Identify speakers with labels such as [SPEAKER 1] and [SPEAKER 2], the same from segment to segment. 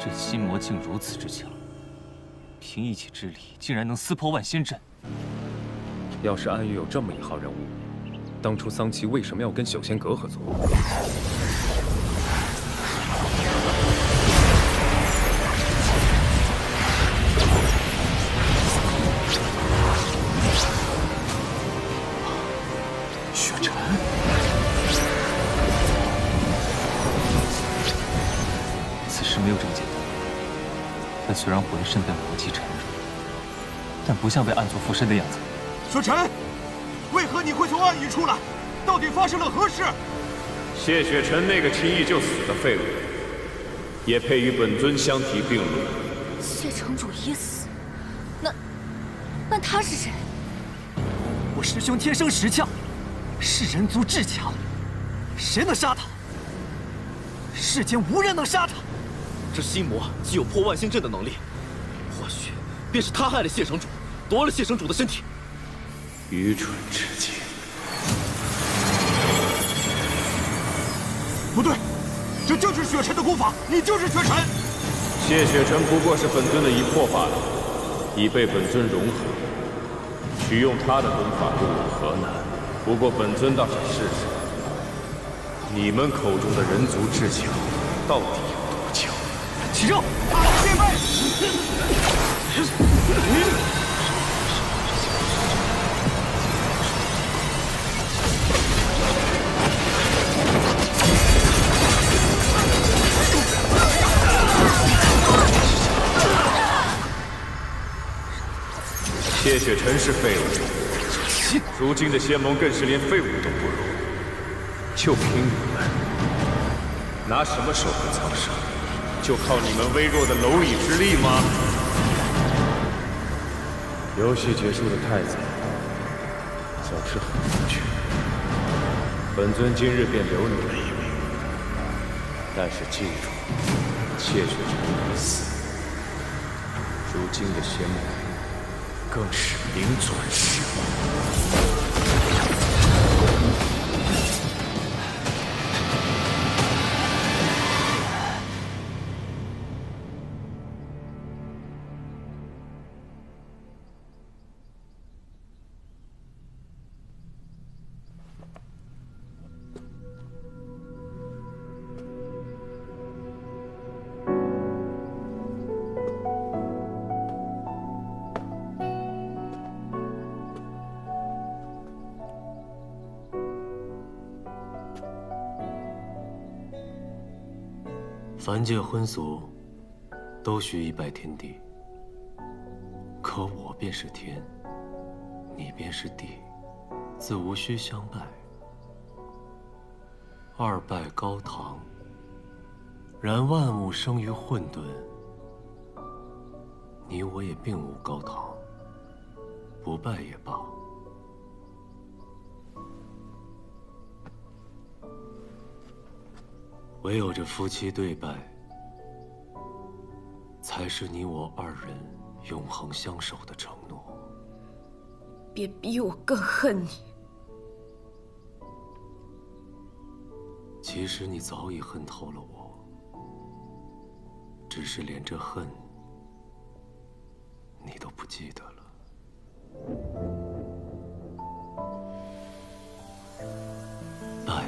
[SPEAKER 1] 这心魔竟如此之强，凭一己之力竟然能撕破万仙阵。
[SPEAKER 2] 要是暗域有这么一号人物，当初桑奇为什么要跟小仙阁合作？
[SPEAKER 1] 雪尘。 是没有这么简单。他虽然浑身被魔气缠绕，但不像被暗作附身的样子。
[SPEAKER 3] 雪尘，为何你会从暗域出来？到底发生了何事？
[SPEAKER 4] 谢雪尘那个轻易就死的废物，也配与本尊相提并论。
[SPEAKER 5] 谢城主已死，那他是谁？
[SPEAKER 3] 我师兄天生石窍，是人族至强，谁能杀他？世间无人能杀他。
[SPEAKER 6] 这心魔既有破万星阵的能力，或许便是他害了谢城主，夺了谢城主的身体。
[SPEAKER 4] 愚蠢至极！
[SPEAKER 3] 不对，这就是雪尘的功法，你就是雪尘。
[SPEAKER 4] 谢雪尘不过是本尊的一魄罢了，已被本尊融合。取用他的功法又有何难？不过本尊倒想试试，你们口中的人族至强到底有多强？
[SPEAKER 3] 起肉，戒备！
[SPEAKER 4] 谢雪尘是废物，如今的仙盟更是连废物都不如。就凭你们，拿什么守护苍生？ 就靠你们微弱的蝼蚁之力吗？游戏结束的太早，总是很无趣。本尊今日便留你们一命，但是记住，谢雪尘已死，如今的仙盟更是名存实亡。
[SPEAKER 7] 凡界荤俗，都需一拜天地。可我便是天，你便是地，自无需相拜。二拜高堂，然万物生于混沌。你我也并无高堂，不拜也罢。 唯有这夫妻对拜，才是你我二人永恒相守的承诺。
[SPEAKER 5] 别逼我更恨你。
[SPEAKER 7] 其实你早已恨透了我，只是连这恨，你都不记得了。拜。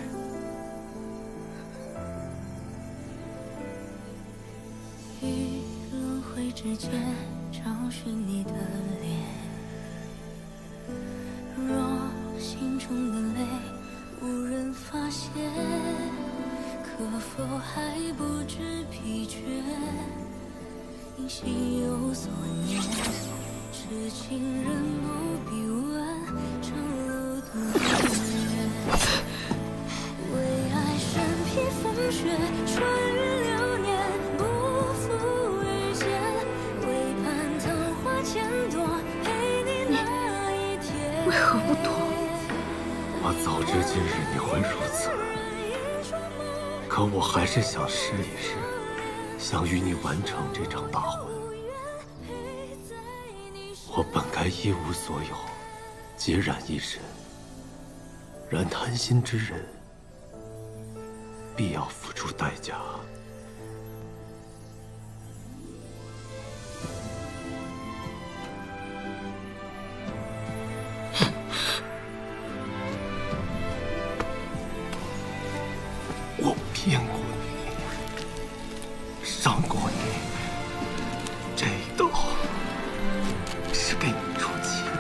[SPEAKER 8] 于轮回之间找寻你的脸，若心中的泪无人发现，可否还不知疲倦？因心有所念，痴情人不必问，长路多远？为爱身披风雪，穿越流年。
[SPEAKER 5] 为何不躲？
[SPEAKER 7] 我早知今日你会如此，可我还是想试一试，想与你完成这场大婚。我本该一无所有，孑然一身，然贪心之人，必要付出代价。我骗过你，伤过你，这一刀是给你出气的。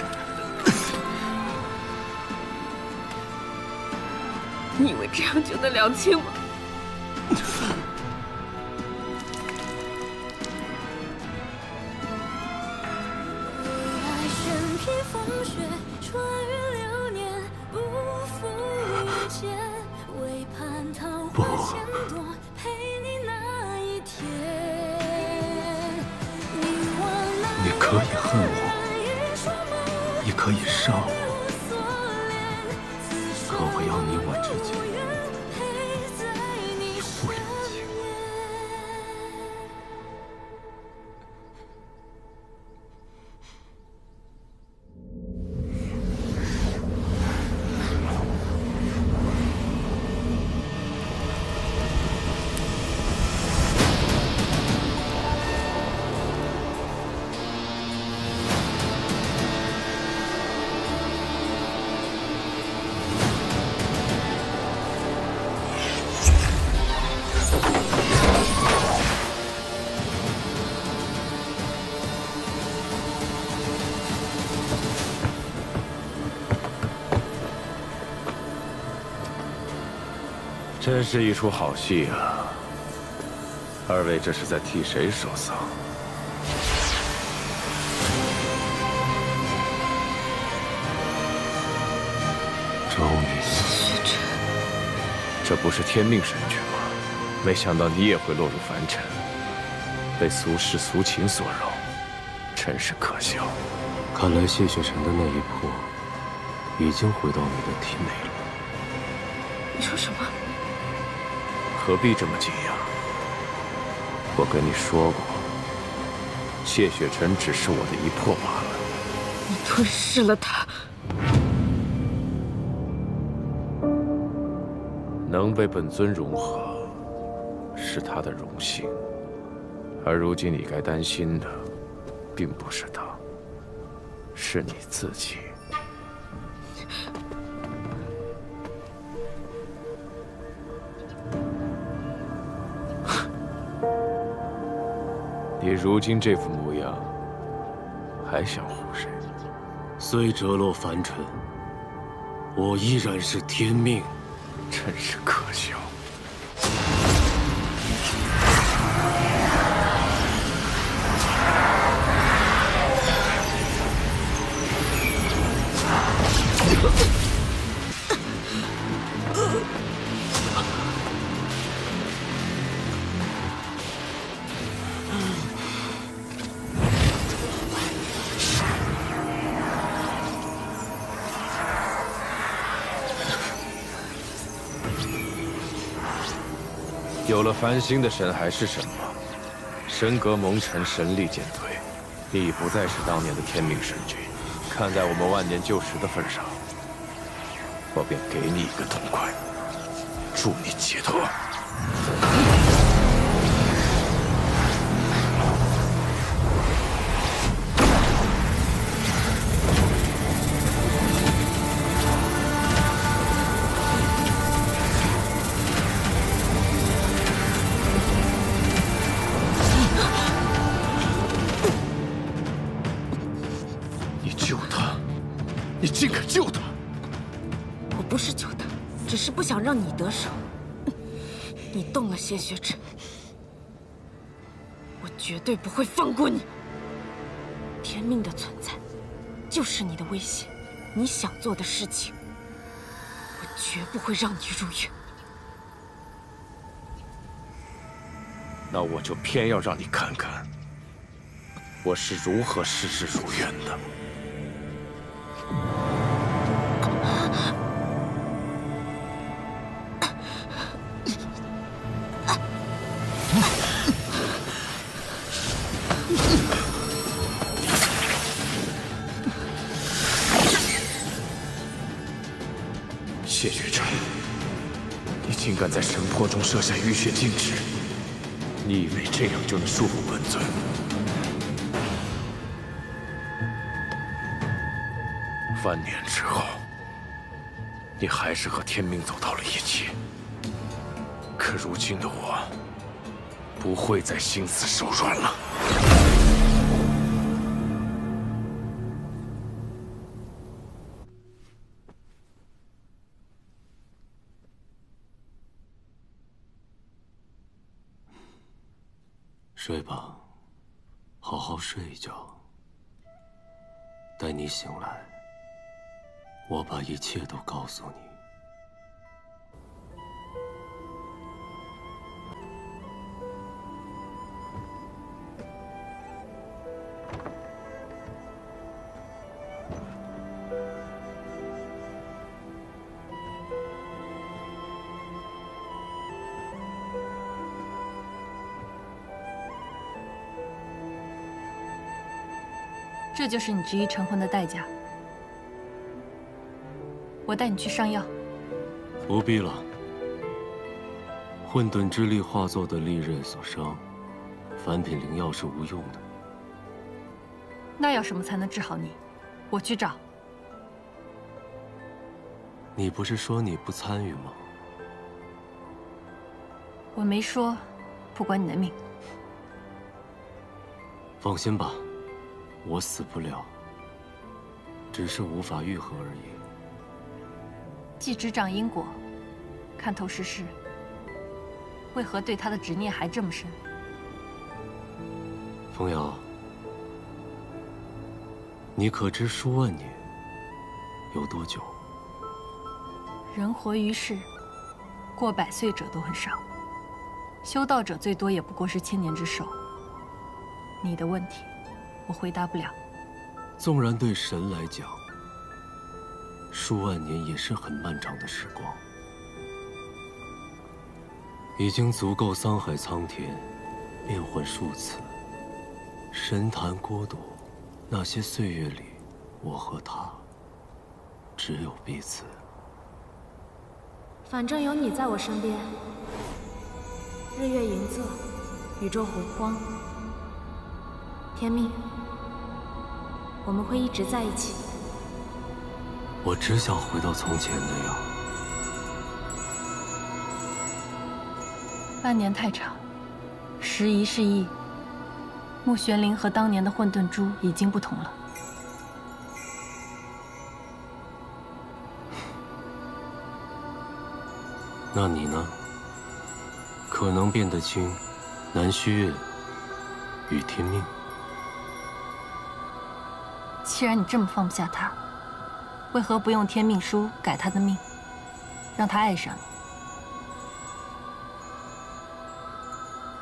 [SPEAKER 9] 你以为这样就能了清吗？
[SPEAKER 7] 不，你可以恨我，也可以杀我，可我要你我之间一夫两情。
[SPEAKER 4] 真是一出好戏啊！二位这是在替谁守丧？
[SPEAKER 7] 周瑜，
[SPEAKER 9] 雪尘，
[SPEAKER 4] 这不是天命神诀吗？没想到你也会落入凡尘，被俗世俗情所扰，真是可笑。
[SPEAKER 7] 看来谢雪尘的那一魄已经回到你的体内了。
[SPEAKER 9] 你说什么？
[SPEAKER 4] 何必这么惊讶？我跟你说过，谢雪尘只是我的一魄罢了。
[SPEAKER 9] 你吞噬了他。
[SPEAKER 4] 能被本尊融合，是他的荣幸。而如今你该担心的，并不是他，是你自己。你如今这副模样，还想唬谁？
[SPEAKER 7] 虽折落凡尘，我依然是天命。
[SPEAKER 4] 真是可笑。有了繁星的神还是什么？神格蒙尘，神力减退，你已不再是当年的天命神君。看在我们万年旧识的份上，我便给你一个痛快，祝你解脱。
[SPEAKER 6] 你竟敢救他！
[SPEAKER 9] 我不是救他，只是不想让你得手。你动了谢雪尘，我绝对不会放过你。天命的存在，就是你的威胁。你想做的事情，我绝不会让你如愿。
[SPEAKER 4] 那我就偏要让你看看，我是如何事事如愿的。谢雪尘，你竟敢在神魄中设下浴血禁制！你以为这样就能束缚本尊？万年之后，你还是和天命走到了一起。可如今的我，不会再心慈手软了。
[SPEAKER 7] 睡吧，好好睡一觉。待你醒来，我把一切都告诉你。
[SPEAKER 5] 这就是你执意成婚的代价。我带你去上药。
[SPEAKER 7] 不必了。混沌之力化作的利刃所伤，凡品灵药是无用的。
[SPEAKER 5] 那要什么才能治好你？我去找。
[SPEAKER 7] 你不是说你不参与吗？
[SPEAKER 5] 我没说，不管你的命。
[SPEAKER 7] 放心吧。我死不了，只是无法愈合而已。
[SPEAKER 5] 既执掌因果，看透世事，为何对他的执念还这么深？
[SPEAKER 7] 风瑶，你可知数万年有多久？
[SPEAKER 5] 人活于世，过100岁者都很少，修道者最多也不过是1000年之寿。你的问题，我回答不了。
[SPEAKER 7] 纵然对神来讲，数万年也是很漫长的时光，已经足够桑海苍田变换数次。神坛国度，那些岁月里，我和他只有彼此。
[SPEAKER 9] 反正有你在我身边，日月盈仄，宇宙洪荒，天命。我们会一直在一起。
[SPEAKER 7] 我只想回到从前那样。
[SPEAKER 5] 半年太长，时移世易。穆玄灵和当年的混沌珠已经不同了。
[SPEAKER 7] 那你呢？可能辨得清南虚月与天命。
[SPEAKER 5] 既然你这么放不下他，为何不用天命书改他的命，让他爱上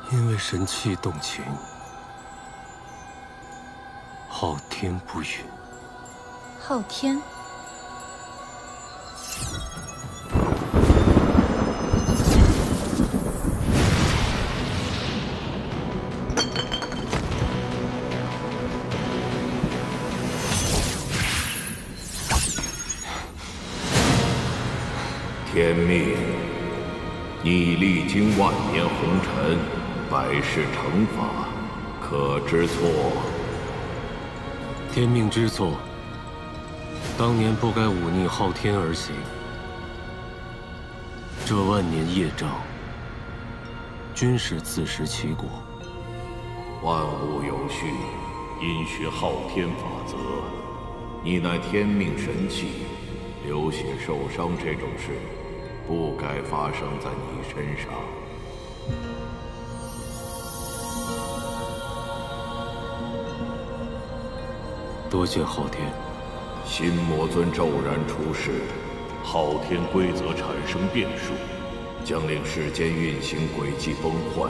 [SPEAKER 7] 你？因为神气动情，昊天不允。
[SPEAKER 5] 昊天。
[SPEAKER 4] 天命，你历经万年红尘，百世惩罚，可知错？
[SPEAKER 7] 天命知错，当年不该忤逆昊天而行。这万年业障，均是自食其果。
[SPEAKER 4] 万物有序，因循昊天法则。你乃天命神器，流血受伤这种事，不该发生在你身上。
[SPEAKER 7] 多谢昊天。
[SPEAKER 4] 心魔尊骤然出世，昊天规则产生变数，将令世间运行轨迹崩坏。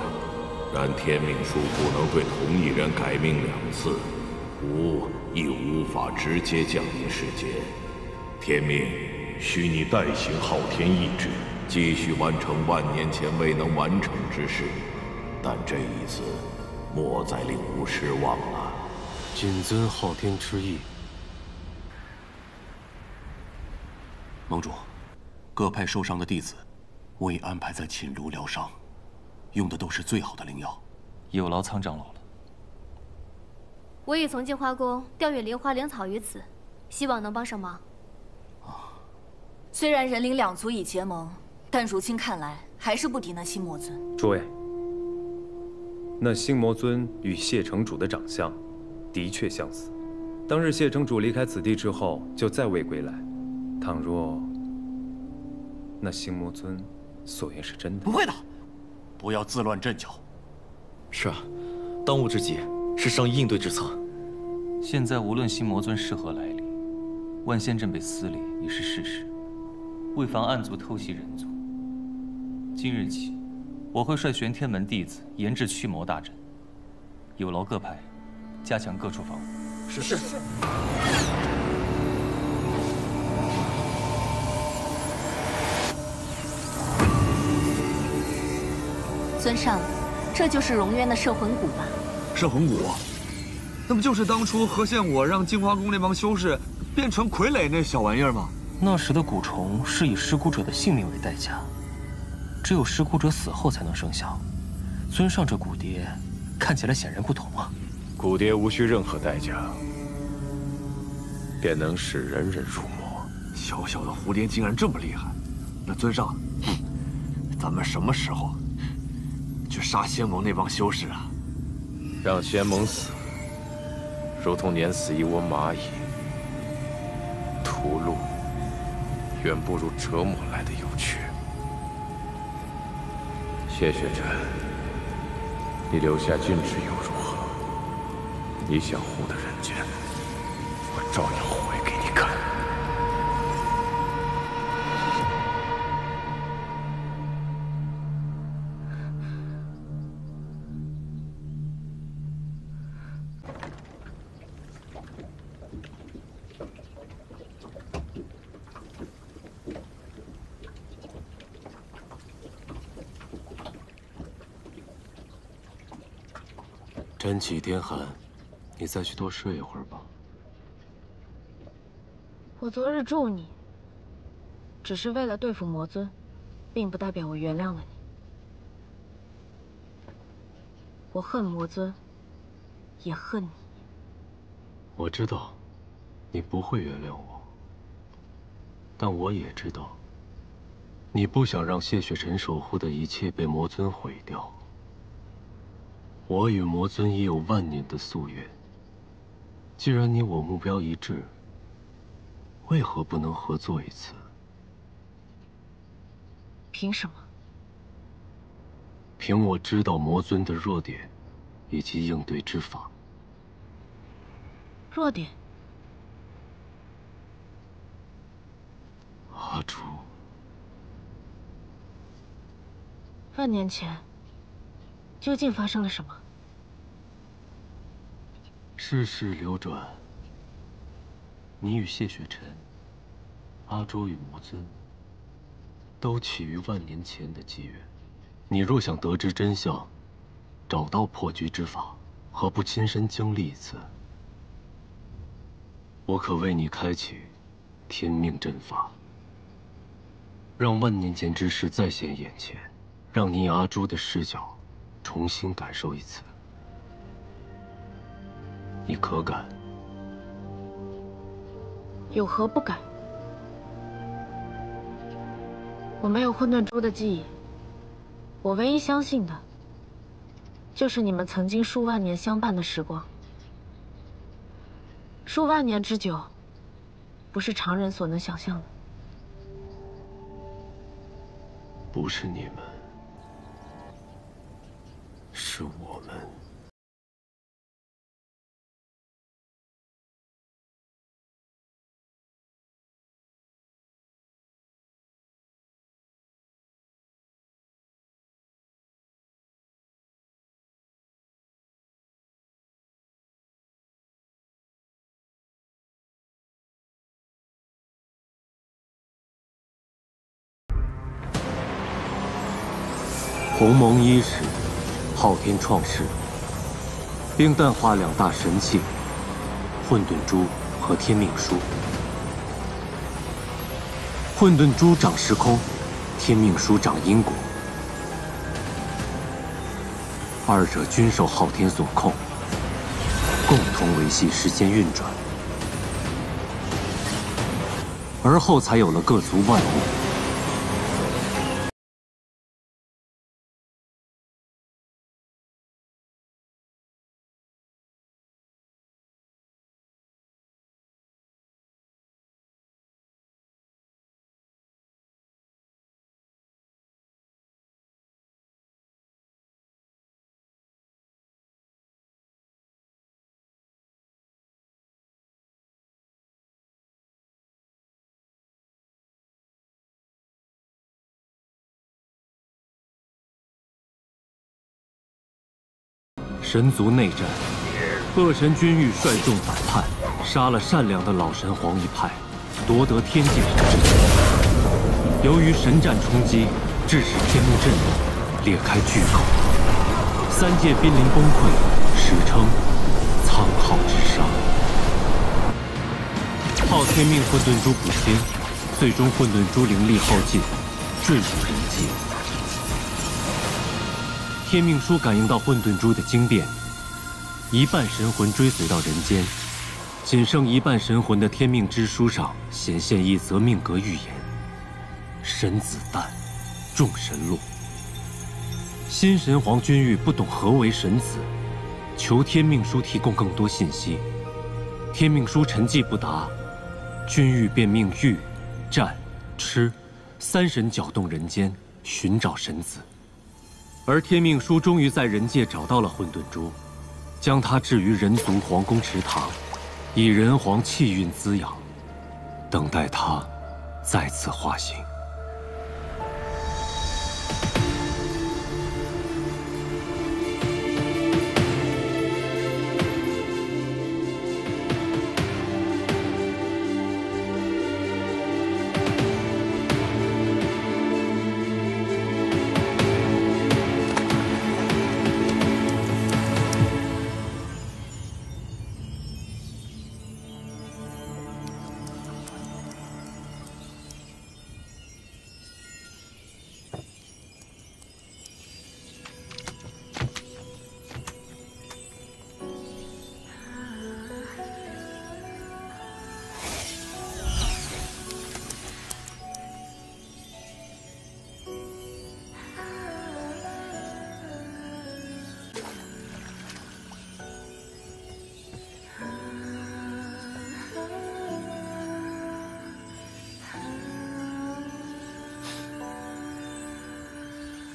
[SPEAKER 4] 然天命书不能对同一人改命2次，亦无法直接降临世间。天命，需你代行昊天意志，继续完成万年前未能完成之事。但这一次，莫再令吾失望了。
[SPEAKER 7] 谨遵昊天之意。
[SPEAKER 10] 盟主，各派受伤的弟子，我已安排在寝炉疗伤，用的都是最好的灵药。
[SPEAKER 1] 有劳苍长老了。
[SPEAKER 11] 我已从净花宫调阅灵花灵草于此，希望能帮上忙。
[SPEAKER 12] 虽然人灵两族已结盟，但如今看来，还是不敌那新魔尊。
[SPEAKER 2] 诸位，那新魔尊与谢城主的长相的确相似。当日谢城主离开此地之后，就再未归来。倘若那新魔尊所言是真的，
[SPEAKER 3] 不会的。
[SPEAKER 10] 不要自乱阵脚。
[SPEAKER 6] 是啊，当务之急是商议应对之策。
[SPEAKER 1] 现在无论新魔尊是何来历，万仙阵被撕裂已是事实。为防暗族偷袭人族，今日起，我会率玄天门弟子研制驱魔大阵，有劳各派加强各处防务。
[SPEAKER 6] 是。
[SPEAKER 12] 尊上，这就是荣渊的摄魂骨吧？
[SPEAKER 3] 摄魂骨，那不就是当初何县我让净华宫那帮修士变成傀儡那小玩意儿吗？
[SPEAKER 7] 那时的蛊虫是以尸骨者的性命为代价，只有尸骨者死后才能生效。尊上这骨蝶看起来显然不同啊。
[SPEAKER 4] 骨蝶无需任何代价，便能使人人入魔。
[SPEAKER 3] 小小的蝴蝶竟然这么厉害，那尊上，咱们什么时候去杀仙盟那帮修士啊？
[SPEAKER 4] 让仙盟死，如同碾死一窝蚂蚁，屠戮远不如折磨来的有趣。谢雪晨，你留下禁制又如何？你想活的人间，我照样毁给你看。
[SPEAKER 7] 天气天寒，你再去多睡一会儿吧。
[SPEAKER 9] 我昨日助你，只是为了对付魔尊，并不代表我原谅了你。我恨魔尊，也恨你。
[SPEAKER 7] 我知道，你不会原谅我，但我也知道，你不想让谢雪晨守护的一切被魔尊毁掉。我与魔尊也有万年的夙愿。既然你我目标一致，为何不能合作一次？
[SPEAKER 9] 凭什么？
[SPEAKER 7] 凭我知道魔尊的弱点，以及应对之法。
[SPEAKER 9] 弱点？
[SPEAKER 7] 阿朱，
[SPEAKER 9] 万年前，究竟发生了什么？
[SPEAKER 7] 世事流转，你与谢雪晨、阿朱与魔尊，都起于万年前的机缘。你若想得知真相，找到破局之法，何不亲身经历一次？我可为你开启天命阵法，让万年前之事再现眼前，让你以阿朱的视角重新感受一次。你可敢？
[SPEAKER 9] 有何不敢？我没有混沌珠的记忆，我唯一相信的，就是你们曾经数万年相伴的时光。数万年之久，不是常人所能想象的。
[SPEAKER 7] 不是你们，是我们。鸿蒙伊始，昊天创世，并淡化两大神器——混沌珠和天命书。混沌珠掌时空，天命书掌因果，二者均受昊天所控，共同维系时间运转，而后才有了各族万物。神族内战，恶神君玉率众反叛，杀了善良的老神皇一派，夺得天界神之权。由于神战冲击，致使天幕震动，裂开巨口，三界濒临崩溃，史称苍浩之伤。昊天命混沌珠补天，最终混沌珠灵力耗尽，坠入人界。天命书感应到混沌珠的精变，一半神魂追随到人间，仅剩一半神魂的天命之书上显现一则命格预言：神子诞，众神落。新神皇君玉不懂何为神子，求天命书提供更多信息。天命书沉寂不答，君玉便命玉、战、蚩三神搅动人间，寻找神子。而天命书终于在人界找到了混沌珠，将它置于人族皇宫池塘，以人皇气运滋养，等待它再次化形。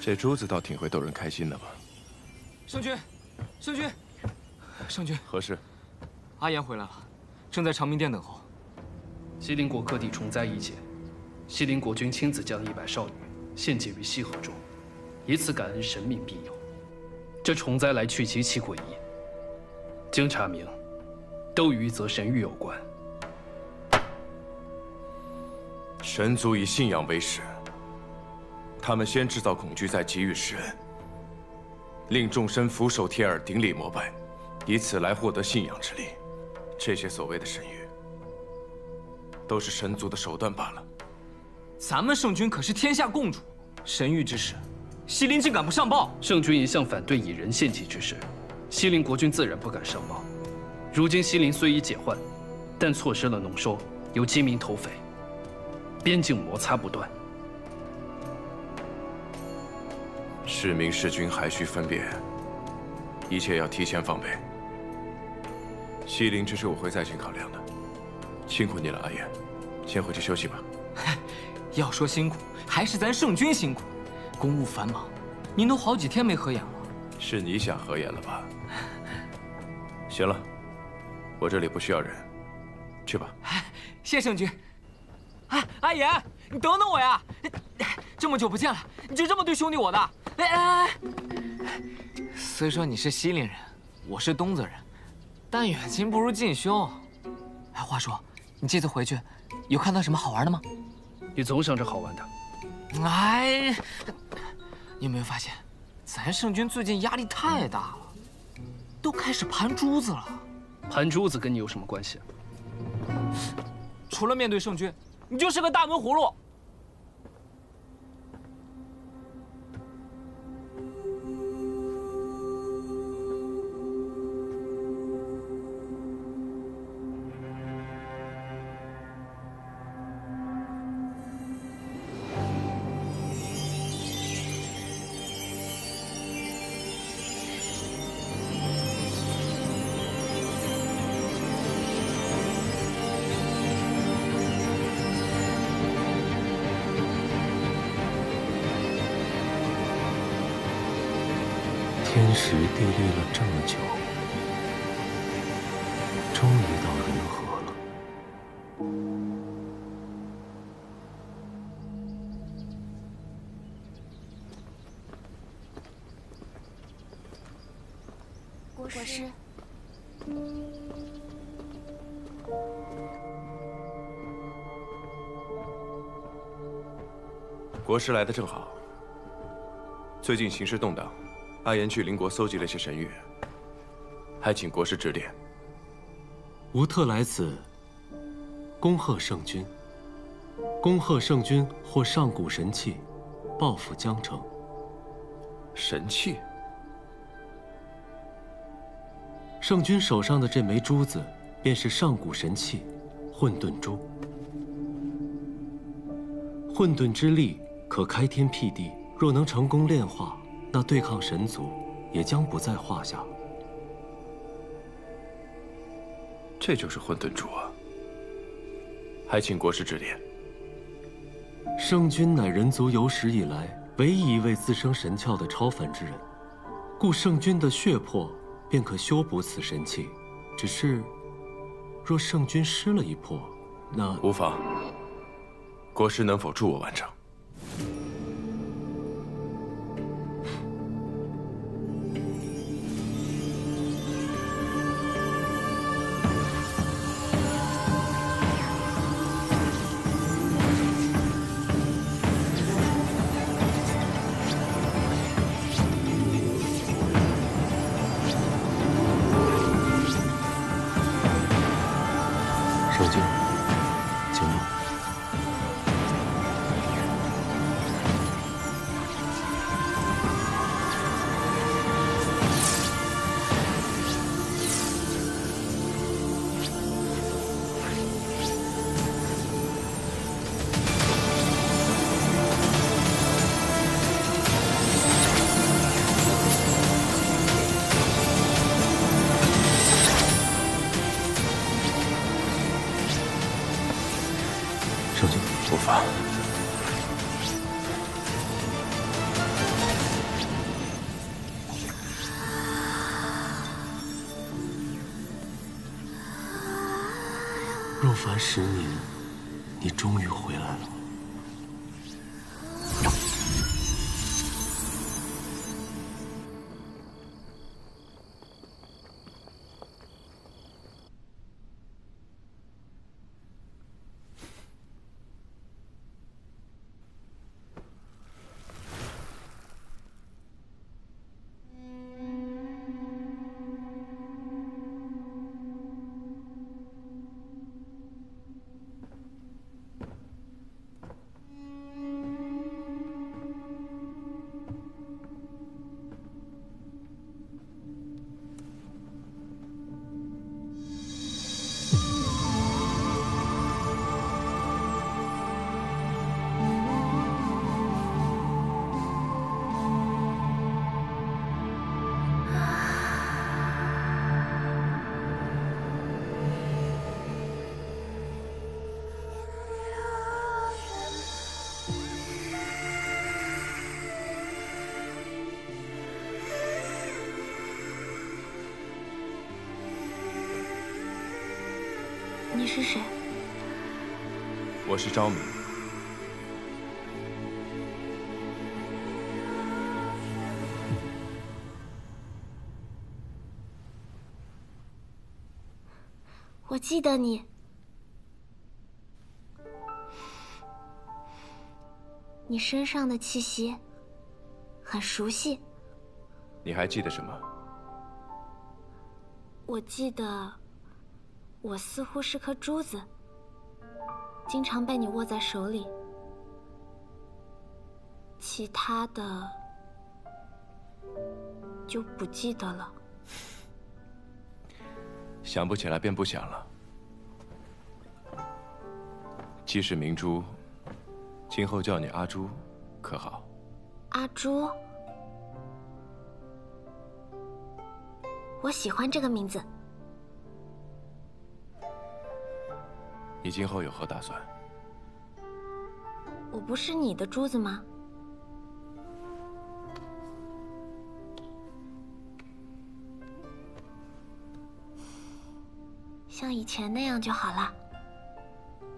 [SPEAKER 4] 这珠子倒挺会逗人开心的嘛。
[SPEAKER 13] 圣君，圣君，圣君，
[SPEAKER 4] 何事？
[SPEAKER 13] 阿言回来了，正在长明殿等候。
[SPEAKER 14] 西陵国各地虫灾一解，西陵国君亲自将100少女献祭于西河中，以此感恩神明庇佑。这虫灾来去极其诡异，经查明，都与一则神谕有关。
[SPEAKER 4] 神族以信仰为始。 他们先制造恐惧，再给予施恩，令众生俯首帖耳，顶礼膜拜，以此来获得信仰之力。这些所谓的神谕，都是神族的手段罢了。
[SPEAKER 13] 咱们圣君可是天下共主，神谕之事，西陵竟敢不上报？
[SPEAKER 14] 圣君一向反对以人献祭之事，西陵国君自然不敢上报。如今西陵虽已解患，但错失了农收，有饥民投匪，边境摩擦不断。
[SPEAKER 4] 是民是君还需分辨，一切要提前防备。西陵之事我会再行考量的，辛苦你了，阿言，先回去休息吧。
[SPEAKER 13] 要说辛苦，还是咱圣君辛苦，公务繁忙，您都好几天没合眼了。
[SPEAKER 4] 是你想合眼了吧？行了，我这里不需要人，去吧。
[SPEAKER 13] 谢圣君。哎，阿言，你等等我呀！这么久不见了，你就这么对兄弟我的？虽说你是西陵人，我是东泽人，但远亲不如近兄。哎，话说，你这次回去有看到什么好玩的吗？
[SPEAKER 14] 你总想着好玩的。
[SPEAKER 13] 哎，你有没有发现，咱圣君最近压力太大了，都开始盘珠子了。
[SPEAKER 14] 盘珠子跟你有什么关系？
[SPEAKER 13] 除了面对圣君，你就是个大闷葫芦。
[SPEAKER 7] 天时地利了这么久，终于到人和了。
[SPEAKER 11] 国师。
[SPEAKER 4] 国师来的正好。最近形势动荡，阿言去邻国搜集了些神谕，还请国师指点。
[SPEAKER 7] 吾特来此，恭贺圣君。恭贺圣君获上古神器，报复江城。
[SPEAKER 4] 神器？
[SPEAKER 7] 圣君手上的这枚珠子，便是上古神器——混沌珠。混沌之力可开天辟地，若能成功炼化，那对抗神族也将不在话下。
[SPEAKER 4] 这就是混沌珠啊！还请国师指点。
[SPEAKER 7] 圣君乃人族有史以来唯一一位自生神窍的超凡之人，故圣君的血魄便可修补此神器。只是，若圣君失了一魄，那
[SPEAKER 4] 无妨。国师能否助我完成？
[SPEAKER 7] 圣君，请入。圣君，
[SPEAKER 4] 无妨。
[SPEAKER 7] 若凡10年，你终于回来了。
[SPEAKER 11] 你是谁？
[SPEAKER 4] 我是昭明。
[SPEAKER 11] 我记得你。你身上的气息很熟悉。
[SPEAKER 4] 你还记得什么？
[SPEAKER 11] 我记得，我似乎是颗珠子，经常被你握在手里。其他的就不记得了。
[SPEAKER 4] 想不起来便不想了。既是明珠，今后叫你阿朱，可好？
[SPEAKER 11] 阿朱，我喜欢这个名字。
[SPEAKER 4] 你今后有何打算？
[SPEAKER 11] 我不是你的珠子吗？像以前那样就好了。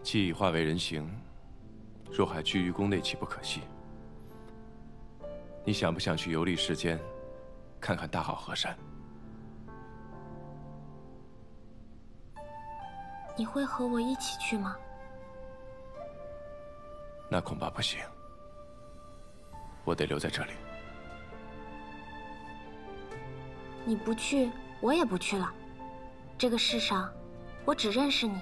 [SPEAKER 4] 既已化为人形，若还居于宫内，岂不可惜？你想不想去游历世间，看看大好河山？
[SPEAKER 11] 你会和我一起去吗？
[SPEAKER 4] 那恐怕不行，我得留在这里。
[SPEAKER 11] 你不去，我也不去了。这个世上，我只认识你，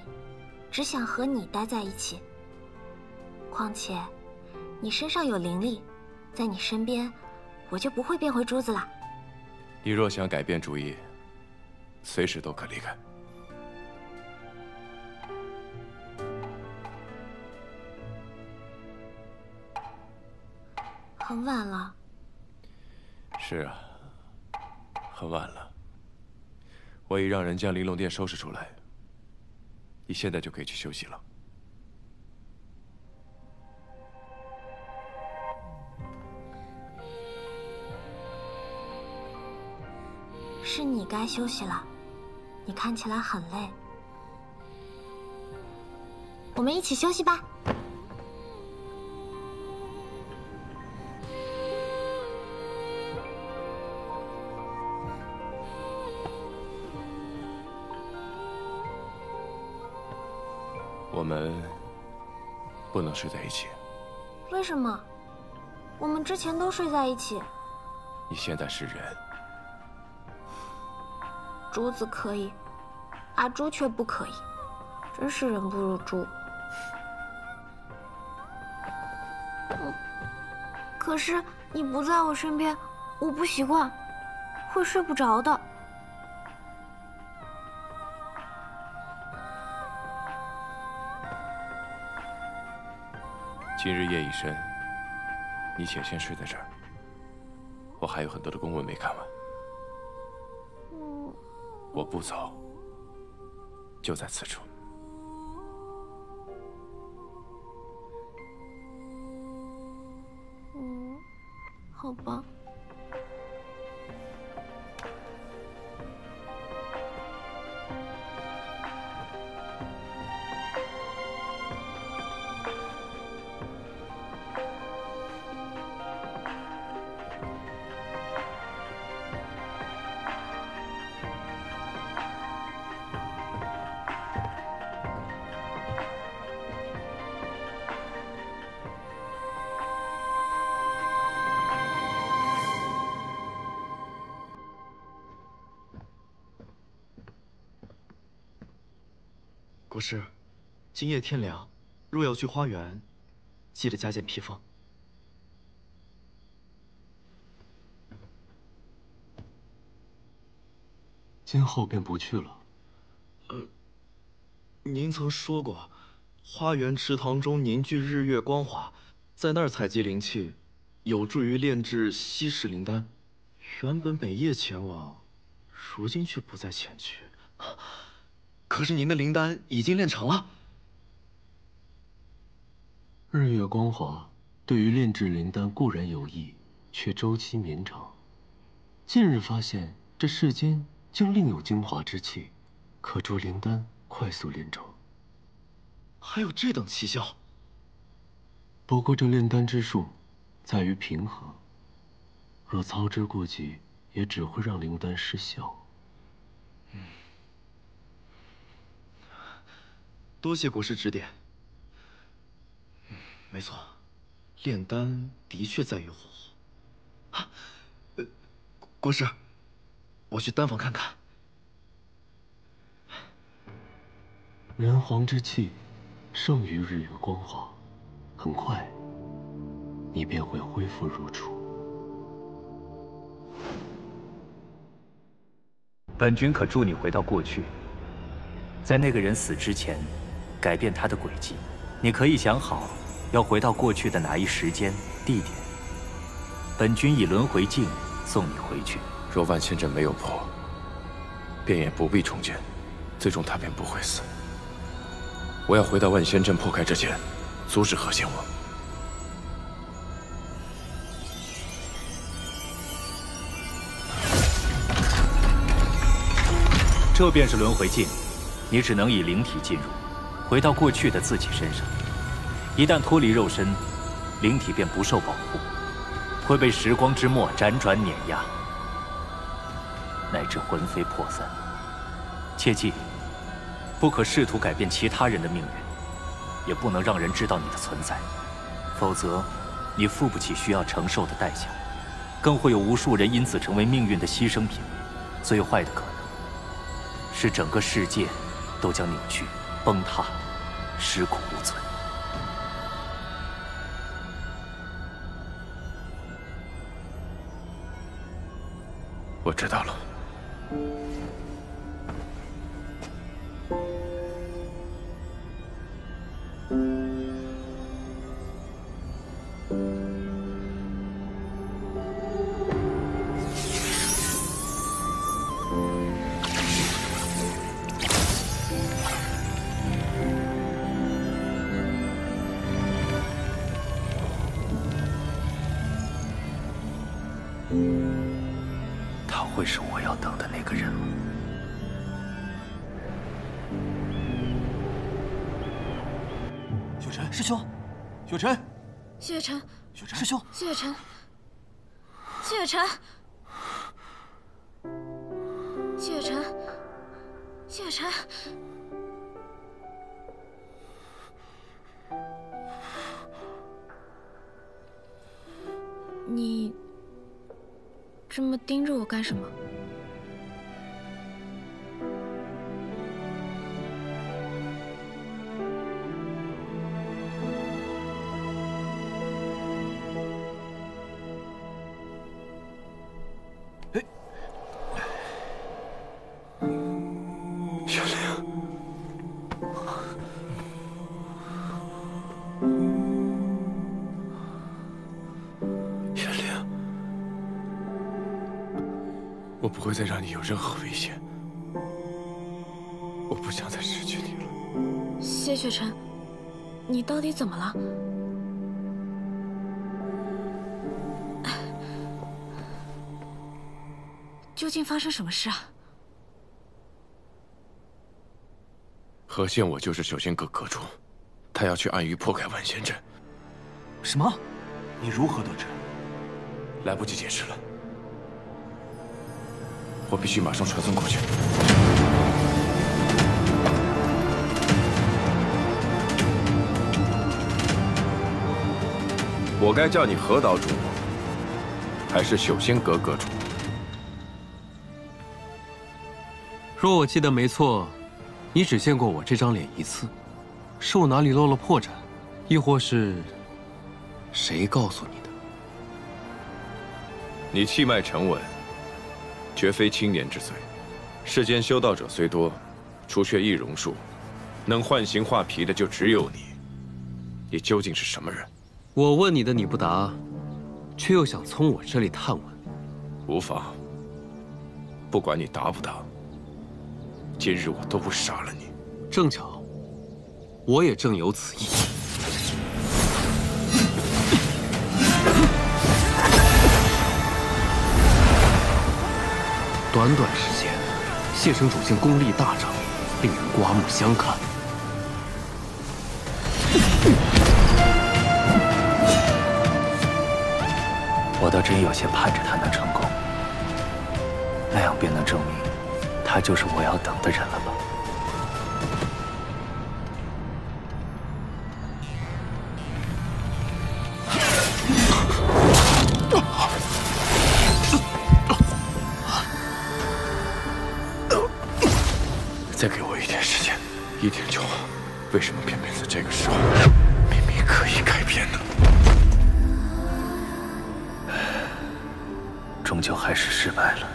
[SPEAKER 11] 只想和你待在一起。况且，你身上有灵力，在你身边，我就不会变回珠子了。
[SPEAKER 4] 你若想改变主意，随时都可离开。
[SPEAKER 11] 很晚了。
[SPEAKER 4] 是啊，很晚了。我已让人将玲珑殿收拾出来，你现在就可以去休息了。
[SPEAKER 11] 是你该休息了，你看起来很累。我们一起休息吧。
[SPEAKER 4] 我们不能睡在一起。
[SPEAKER 11] 为什么？我们之前都睡在一起。
[SPEAKER 4] 你现在是人。
[SPEAKER 11] 珠子可以，阿朱却不可以，真是人不如猪。可是你不在我身边，我不习惯，会睡不着的。
[SPEAKER 4] 今日夜已深，你且先睡在这儿。我还有很多的公文没看完。我不走，就在此处。
[SPEAKER 11] 好吧。
[SPEAKER 6] 国师，今夜天凉，若要去花园，记得加件披风。
[SPEAKER 7] 今后便不去了。
[SPEAKER 6] 您曾说过，花园池塘中凝聚日月光华，在那儿采集灵气，有助于炼制稀世灵丹。原本每夜前往，如今却不再前去。可是您的灵丹已经炼成了。
[SPEAKER 7] 日月光华对于炼制灵丹固然有益，却周期绵长。近日发现这世间竟另有精华之气，可助灵丹快速炼成。
[SPEAKER 6] 还有这等奇效？
[SPEAKER 7] 不过这炼丹之术，在于平衡。若操之过急，也只会让灵丹失效。
[SPEAKER 6] 多谢国师指点。没错，炼丹的确在于火候。国师，我去丹房看看。
[SPEAKER 7] 人皇之气胜于日月光华，很快，你便会恢复如初。
[SPEAKER 15] 本君可助你回到过去，在那个人死之前，改变他的轨迹。你可以想好要回到过去的哪一时间、地点。本君以轮回镜送你回去。
[SPEAKER 4] 若万仙阵没有破，便也不必重建，最终他便不会死。我要回到万仙阵破开之前，阻止何仙王。
[SPEAKER 15] 这便是轮回镜，你只能以灵体进入，回到过去的自己身上。一旦脱离肉身，灵体便不受保护，会被时光之墨辗转碾压，乃至魂飞魄散。切记，不可试图改变其他人的命运，也不能让人知道你的存在，否则，你付不起需要承受的代价，更会有无数人因此成为命运的牺牲品。最坏的可能，是整个世界都将扭曲、崩塌、尸骨无存。
[SPEAKER 4] 我知道了。
[SPEAKER 15] 他会是我要等的那个人吗？
[SPEAKER 10] 雪晨，
[SPEAKER 3] 师兄，
[SPEAKER 10] 雪晨，
[SPEAKER 9] 谢月晨，
[SPEAKER 10] 雪晨，
[SPEAKER 3] 师兄，
[SPEAKER 9] 谢月晨，谢月晨，谢月晨，谢月晨。你这么盯着我干什么？
[SPEAKER 4] 小玲。我不会再让你有任何危险，我不想再失去你了。
[SPEAKER 9] 谢雪晨，你到底怎么了？究竟发生什么事啊？
[SPEAKER 4] 何宪我就是修仙阁阁主，他要去暗域破开万仙阵。
[SPEAKER 3] 什么？
[SPEAKER 10] 你如何得知？
[SPEAKER 4] 来不及解释了。我必须马上传送过去。我该叫你何岛主，还是修仙阁阁主？
[SPEAKER 7] 若我记得没错，你只见过我这张脸一次，是我哪里漏了破绽，亦或是谁告诉你的？
[SPEAKER 4] 你气脉沉稳。绝非青年之罪。世间修道者虽多，除却易容术，能幻形化皮的就只有你。你究竟是什么人？
[SPEAKER 7] 我问你的你不答，却又想从我这里探问。
[SPEAKER 4] 无妨，不管你答不答，今日我都不杀了你。
[SPEAKER 7] 正巧，我也正有此意。短短时间，谢城主竟功力大涨，令人刮目相看。
[SPEAKER 15] 我倒真有些盼着他能成功，那样便能证明他就是我要等的人了吧。
[SPEAKER 4] 再给我一点时间，1天就好。为什么偏偏在这个时候，明明可以改变呢？
[SPEAKER 15] 终究还是失败了。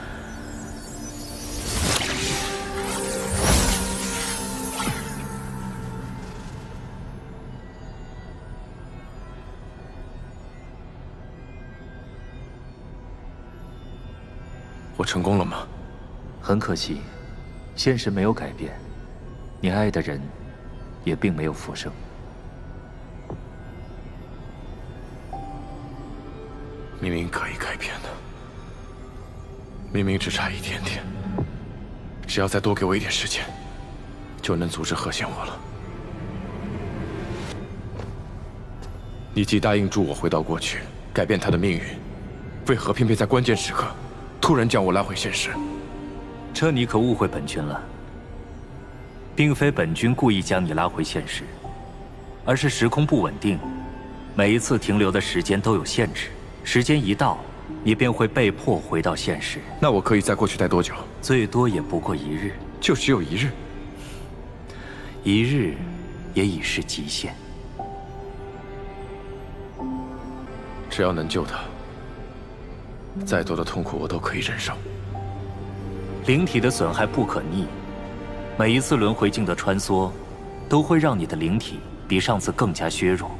[SPEAKER 4] 我成功了吗？
[SPEAKER 15] 很可惜。现实没有改变，你爱的人也并没有复生。
[SPEAKER 4] 明明可以改变的，明明只差一点点，只要再多给我一点时间，就能阻止何宪我了。你既答应助我回到过去，改变他的命运，为何偏偏在关键时刻，突然将我拉回现实？
[SPEAKER 15] 这你可误会本君了。并非本君故意将你拉回现实，而是时空不稳定，每一次停留的时间都有限制，时间一到，你便会被迫回到现实。
[SPEAKER 16] 那我可以在过去待多久？
[SPEAKER 15] 最多也不过1日。
[SPEAKER 16] 就只有1日
[SPEAKER 15] ？1日也已是极限。
[SPEAKER 16] 只要能救他，再多的痛苦我都可以忍受。
[SPEAKER 15] 灵体的损害不可逆，每一次轮回境的穿梭，都会让你的灵体比上次更加削弱，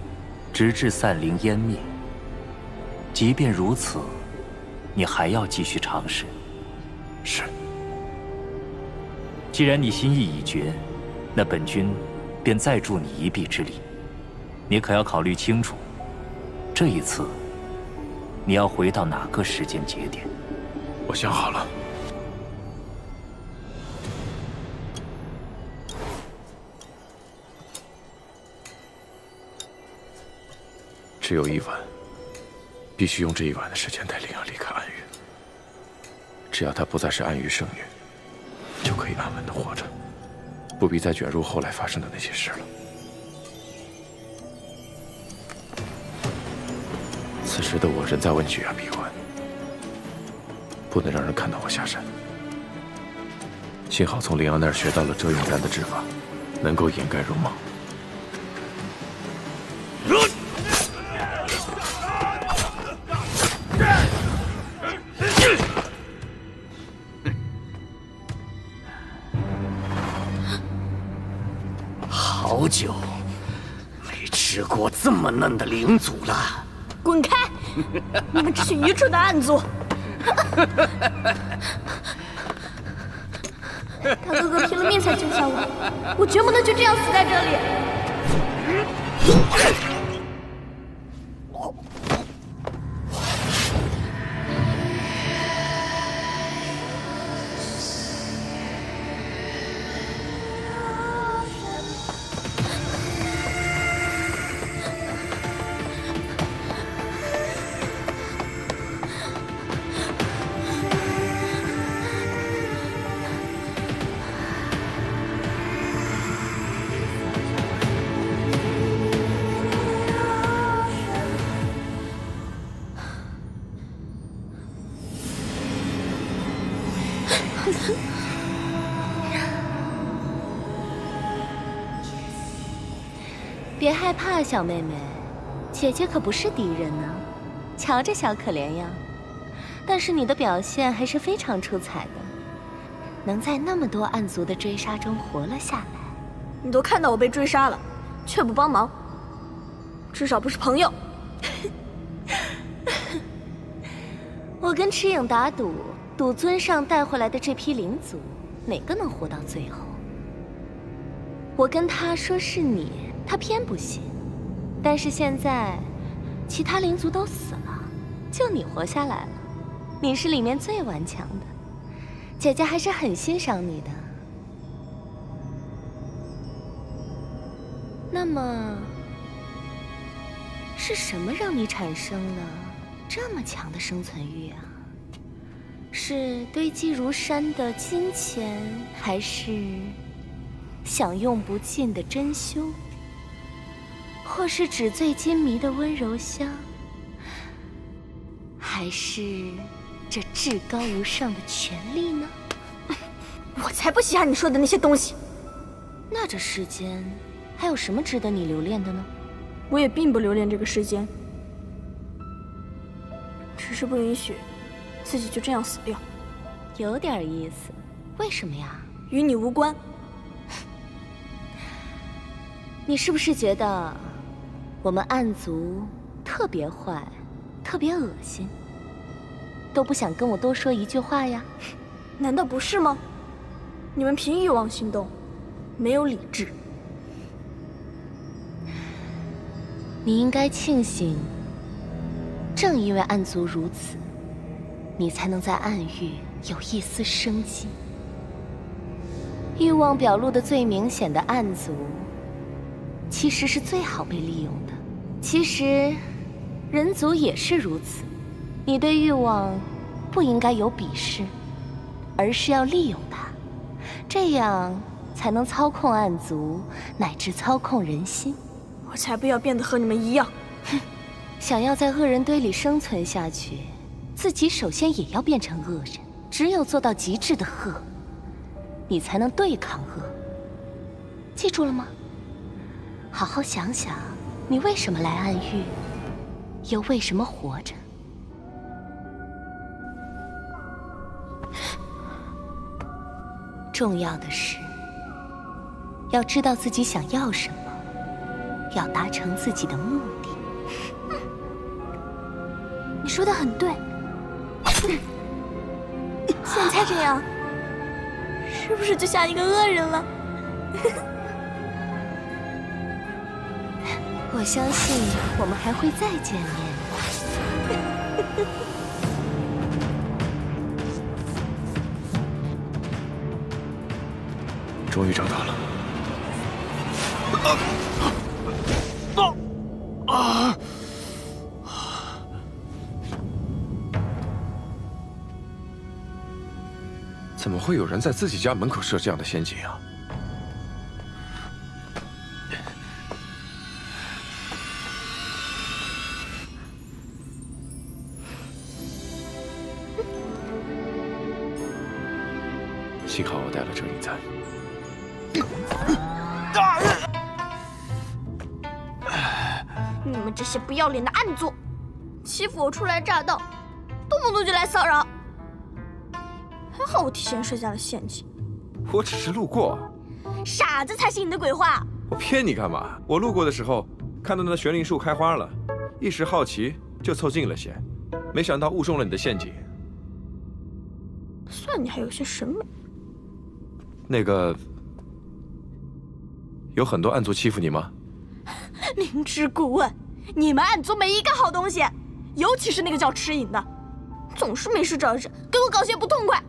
[SPEAKER 15] 直至散灵湮灭。即便如此，你还要继续尝试。
[SPEAKER 16] 是。
[SPEAKER 15] 既然你心意已决，那本君便再助你一臂之力。你可要考虑清楚，这一次你要回到哪个时间节点？
[SPEAKER 16] 我想好了。只有1晚，必须用这1晚的时间带灵儿离开暗域。只要她不再是暗域圣女，就可以安稳的活着，不必再卷入后来发生的那些事了。此时的我人在问举啊，闭关，不能让人看到我下山。幸好从灵儿那儿学到了遮影丹的制法，能够掩盖容貌。
[SPEAKER 17] 好久没吃过这么嫩的灵族了。
[SPEAKER 9] 滚开！你们这群愚蠢的暗族！
[SPEAKER 11] 大哥哥拼了命才救下我，我绝不能就这样死在这里。
[SPEAKER 12] 别害怕，小妹妹，姐姐可不是敌人呢。瞧这小可怜样，但是你的表现还是非常出彩的，能在那么多暗族的追杀中活了下来。
[SPEAKER 9] 你都看到我被追杀了，却不帮忙，至少不是朋友。
[SPEAKER 12] 我跟赤影打赌，赌尊上带回来的这批灵族，哪个能活到最后？我跟他说是你，他偏不信。但是现在，其他灵族都死了，就你活下来了。你是里面最顽强的，姐姐还是很欣赏你的。那么，是什么让你产生了这么强的生存欲啊？是堆积如山的金钱，还是享用不尽的珍馐，或是纸醉金迷的温柔乡，还是这至高无上的权力呢？
[SPEAKER 9] 我才不稀罕你说的那些东西。
[SPEAKER 12] 那这世间还有什么值得你留恋的呢？
[SPEAKER 9] 我也并不留恋这个世间，只是不允许自己就这样死掉。
[SPEAKER 12] 有点意思，为什么呀？
[SPEAKER 9] 与你无关。
[SPEAKER 12] 你是不是觉得我们暗族特别坏，特别恶心，都不想跟我多说一句话呀？
[SPEAKER 9] 难道不是吗？你们凭欲望行动，没有理智。
[SPEAKER 12] 你应该庆幸，正因为暗族如此，你才能在暗域有一丝生机。欲望表露的最明显的暗族，其实是最好被利用的。其实，人族也是如此。你对欲望不应该有鄙视，而是要利用它，这样才能操控暗族，乃至操控人心。
[SPEAKER 9] 我才不要变得和你们一样！
[SPEAKER 12] 哼，想要在恶人堆里生存下去，自己首先也要变成恶人。只有做到极致的恶，你才能对抗恶。记住了吗？好好想想，你为什么来暗域，又为什么活着？重要的是，要知道自己想要什么，要达成自己的目的。
[SPEAKER 9] 你说的很对。现在这样，是不是就像一个恶人了？
[SPEAKER 12] 我相信我们还会再见面。
[SPEAKER 16] 终于找到了。怎么会有人在自己家门口设这样的陷阱啊？幸好我带了这一簪。
[SPEAKER 9] 你们这些不要脸的暗族，欺负我初来乍到，动不动就来骚扰。还好我提前设下了陷阱。
[SPEAKER 16] 我只是路过。
[SPEAKER 9] 傻子才信你的鬼话。
[SPEAKER 16] 我骗你干嘛？我路过的时候看到那悬铃树开花了，一时好奇就凑近了些，没想到误中了你的陷阱。
[SPEAKER 9] 算你还有些审美。
[SPEAKER 16] 那个，有很多暗族欺负你吗？
[SPEAKER 9] 明知故问，你们暗族没一个好东西，尤其是那个叫赤影的，总是没事找事给我搞些不痛快。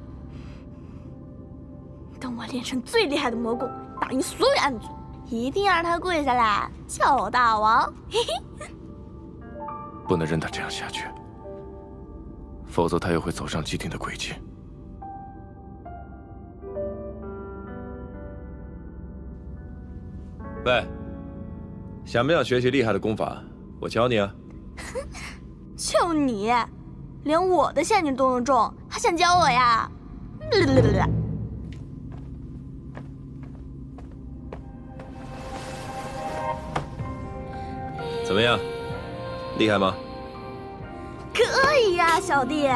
[SPEAKER 9] 等我练成最厉害的魔功，打赢所有暗族，一定让他跪下来叫我大王。嘿嘿。
[SPEAKER 16] 不能任他这样下去，否则他又会走上既定的轨迹。喂，想不想学习厉害的功法？我教你啊。
[SPEAKER 9] 就你，连我的陷阱都能中，还想教我呀？
[SPEAKER 16] 怎么样，厉害吗？
[SPEAKER 9] 可以呀，小弟，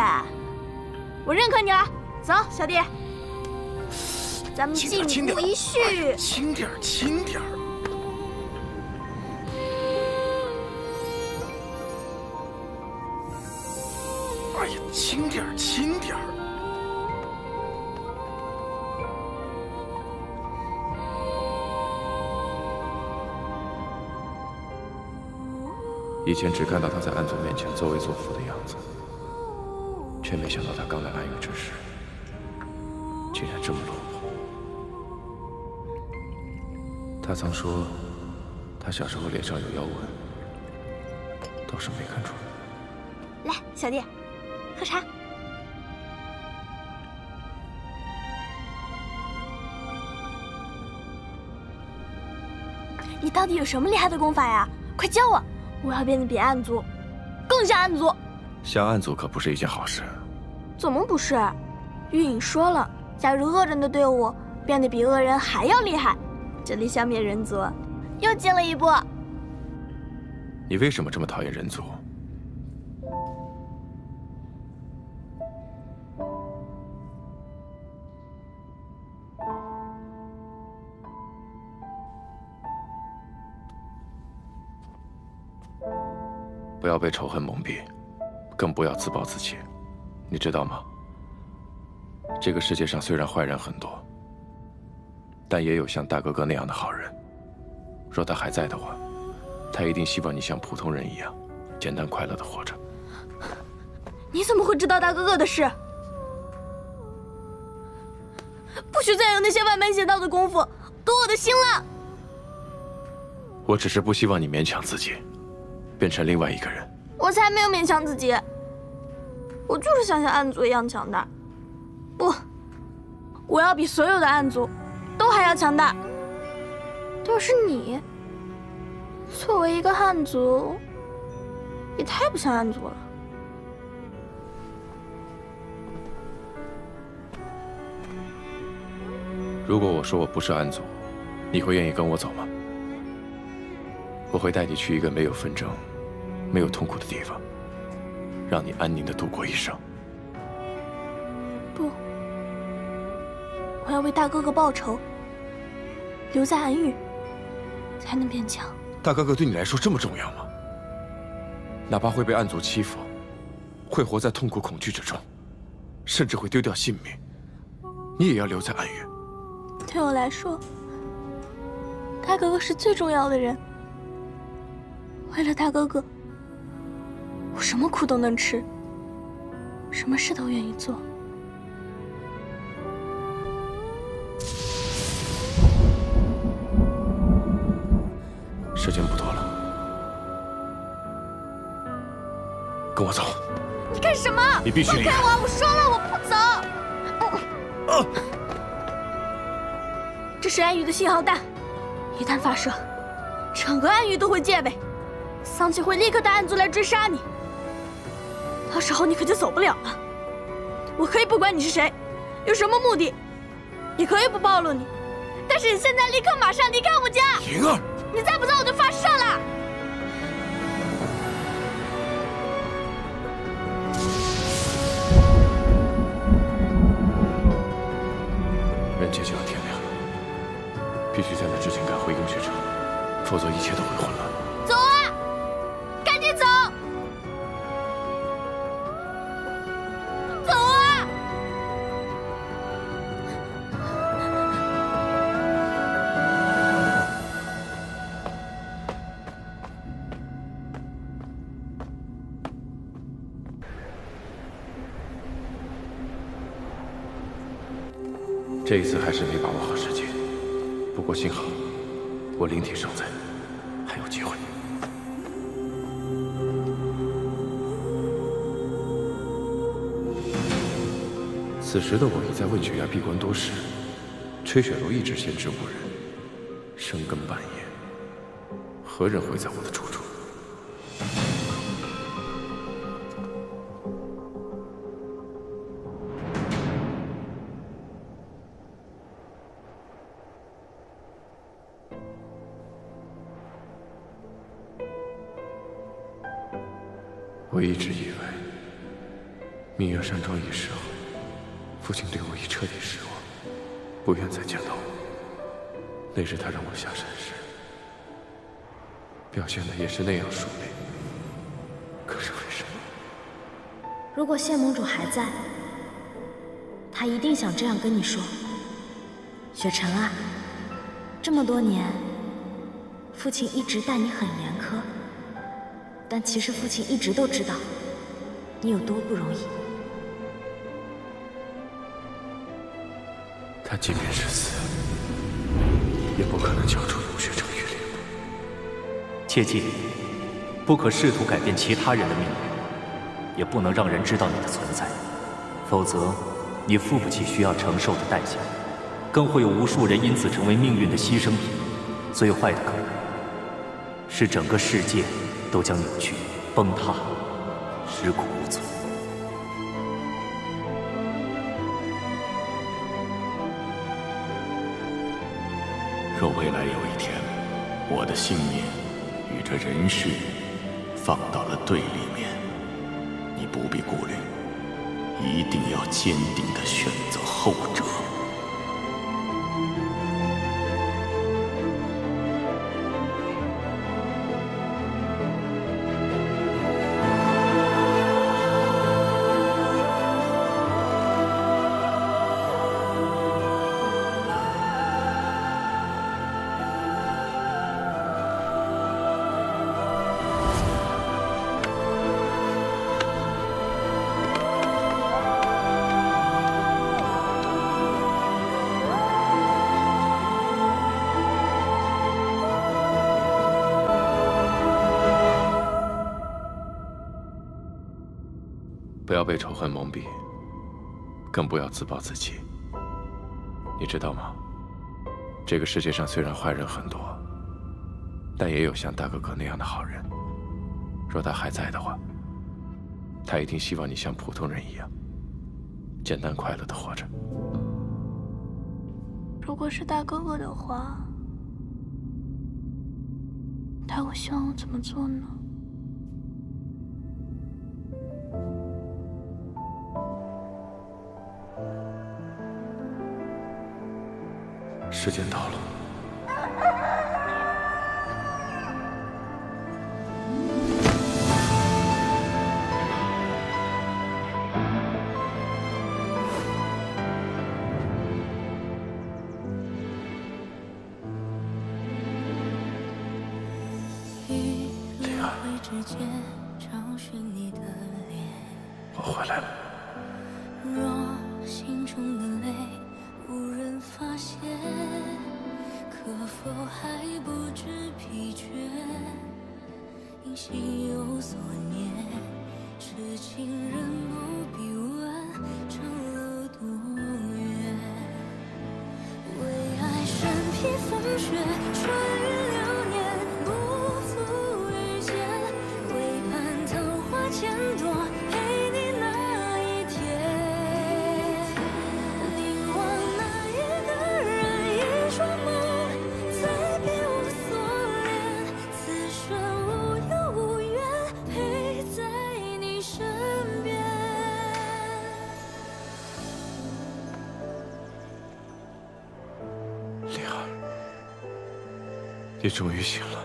[SPEAKER 9] 我认可你了。走，小弟，咱们进步一序。
[SPEAKER 16] 轻点，轻点。哎呀，轻点，轻点。以前只看到他在暗族面前作威作福的样子，却没想到他刚来暗域之时，竟然这么落魄。他曾说，他小时候脸上有妖纹，倒是没看出来。
[SPEAKER 9] 来，小弟，喝茶。你到底有什么厉害的功法呀？快教我！我要变得比暗族更像暗族。
[SPEAKER 16] 像暗族可不是一件好事。
[SPEAKER 9] 怎么不是？玉影说了，加入恶人的队伍，变得比恶人还要厉害，这离消灭人族又近了一步。
[SPEAKER 16] 你为什么这么讨厌人族？不要被仇恨蒙蔽，更不要自暴自弃，你知道吗？这个世界上虽然坏人很多，但也有像大哥哥那样的好人。若他还在的话，他一定希望你像普通人一样，简单快乐的活着。
[SPEAKER 9] 你怎么会知道大哥哥的事？不许再有那些歪门邪道的功夫夺我的心了！
[SPEAKER 16] 我只是不希望你勉强自己，变成另外一个人。
[SPEAKER 9] 我才没有勉强自己，我就是想像暗族一样强大。不，我要比所有的暗族
[SPEAKER 18] 都还要强大。倒是你，作为一个汉族，也太不像汉族了。
[SPEAKER 16] 如果我说我不是汉族，你会愿意跟我走吗？我会带你去一个没有纷争、没有痛苦的地方，让你安宁地度过一生。
[SPEAKER 18] 不，我要为大哥哥报仇，留在安域，才能变强。
[SPEAKER 16] 大哥哥对你来说这么重要吗？哪怕会被暗族欺负，会活在痛苦恐惧之中，甚至会丢掉性命，你也要留在安域。
[SPEAKER 18] 对我来说，大哥哥是最重要的人。为了大哥哥，我什么苦都能吃，什么事都愿意做。
[SPEAKER 16] 时间不多了，跟我走。
[SPEAKER 18] 你干什么？
[SPEAKER 16] 你必须离开
[SPEAKER 18] 放开我！我说了，我不走。这是安宇的信号弹，一旦发射，整个安宇都会戒备，桑奇会立刻带暗族来追杀你。到时候你可就走不了了。我可以不管你是谁，有什么目的，也可以不暴露你，但是你现在立刻马上离开我家。
[SPEAKER 16] 灵儿，
[SPEAKER 18] 你再不走我就发射了。
[SPEAKER 16] 人界就要天亮了，必须在那之前赶回映雪城，否则一切都会混乱。
[SPEAKER 18] 走啊，赶紧走！走啊！
[SPEAKER 16] 这一次还是没把握好时机，不过幸好我灵体尚在，还有机会。此时的我已在问雪崖闭关多时，吹雪楼一直闲置无人，深更半夜，何人会在我的住处？我一直以为，明月山庄一事后，父亲对我已彻底失望，不愿再见到我。那日他让我下山时，表现的也是那样疏离。可是为什么？
[SPEAKER 11] 如果谢盟主还在，他一定想这样跟你说：雪城啊，这么多年，父亲一直待你很严苛。但其实父亲一直都知道你有多不容易。
[SPEAKER 16] 他即便是死，也不可能交出龙血城玉灵。
[SPEAKER 15] 切记，不可试图改变其他人的命运，也不能让人知道你的存在，否则你付不起需要承受的代价，更会有无数人因此成为命运的牺牲品。最坏的可能是整个世界都将扭曲、崩塌，尸骨无存。
[SPEAKER 10] 若未来有一天，我的信念与这人世放到了对立面，你不必顾虑，一定要坚定地选择后者。
[SPEAKER 16] 不要被仇恨蒙蔽，更不要自暴自弃。你知道吗？这个世界上虽然坏人很多，但也有像大哥哥那样的好人。若他还在的话，他一定希望你像普通人一样，简单快乐的活着。
[SPEAKER 18] 如果是大哥哥的话，他会希望我怎么做呢？
[SPEAKER 16] 时间到了。我回来了。
[SPEAKER 8] 若心中的泪无人发现，可否还不知疲倦？因心有所念，痴情人不必问长路多远。为爱身披风雪，穿越流年，不负遇见。为盼桃花千朵，陪你那一天。凝望那一个人，一双梦，再别无所恋。此生无忧无怨，陪在你身边。
[SPEAKER 16] 灵儿，你终于醒了。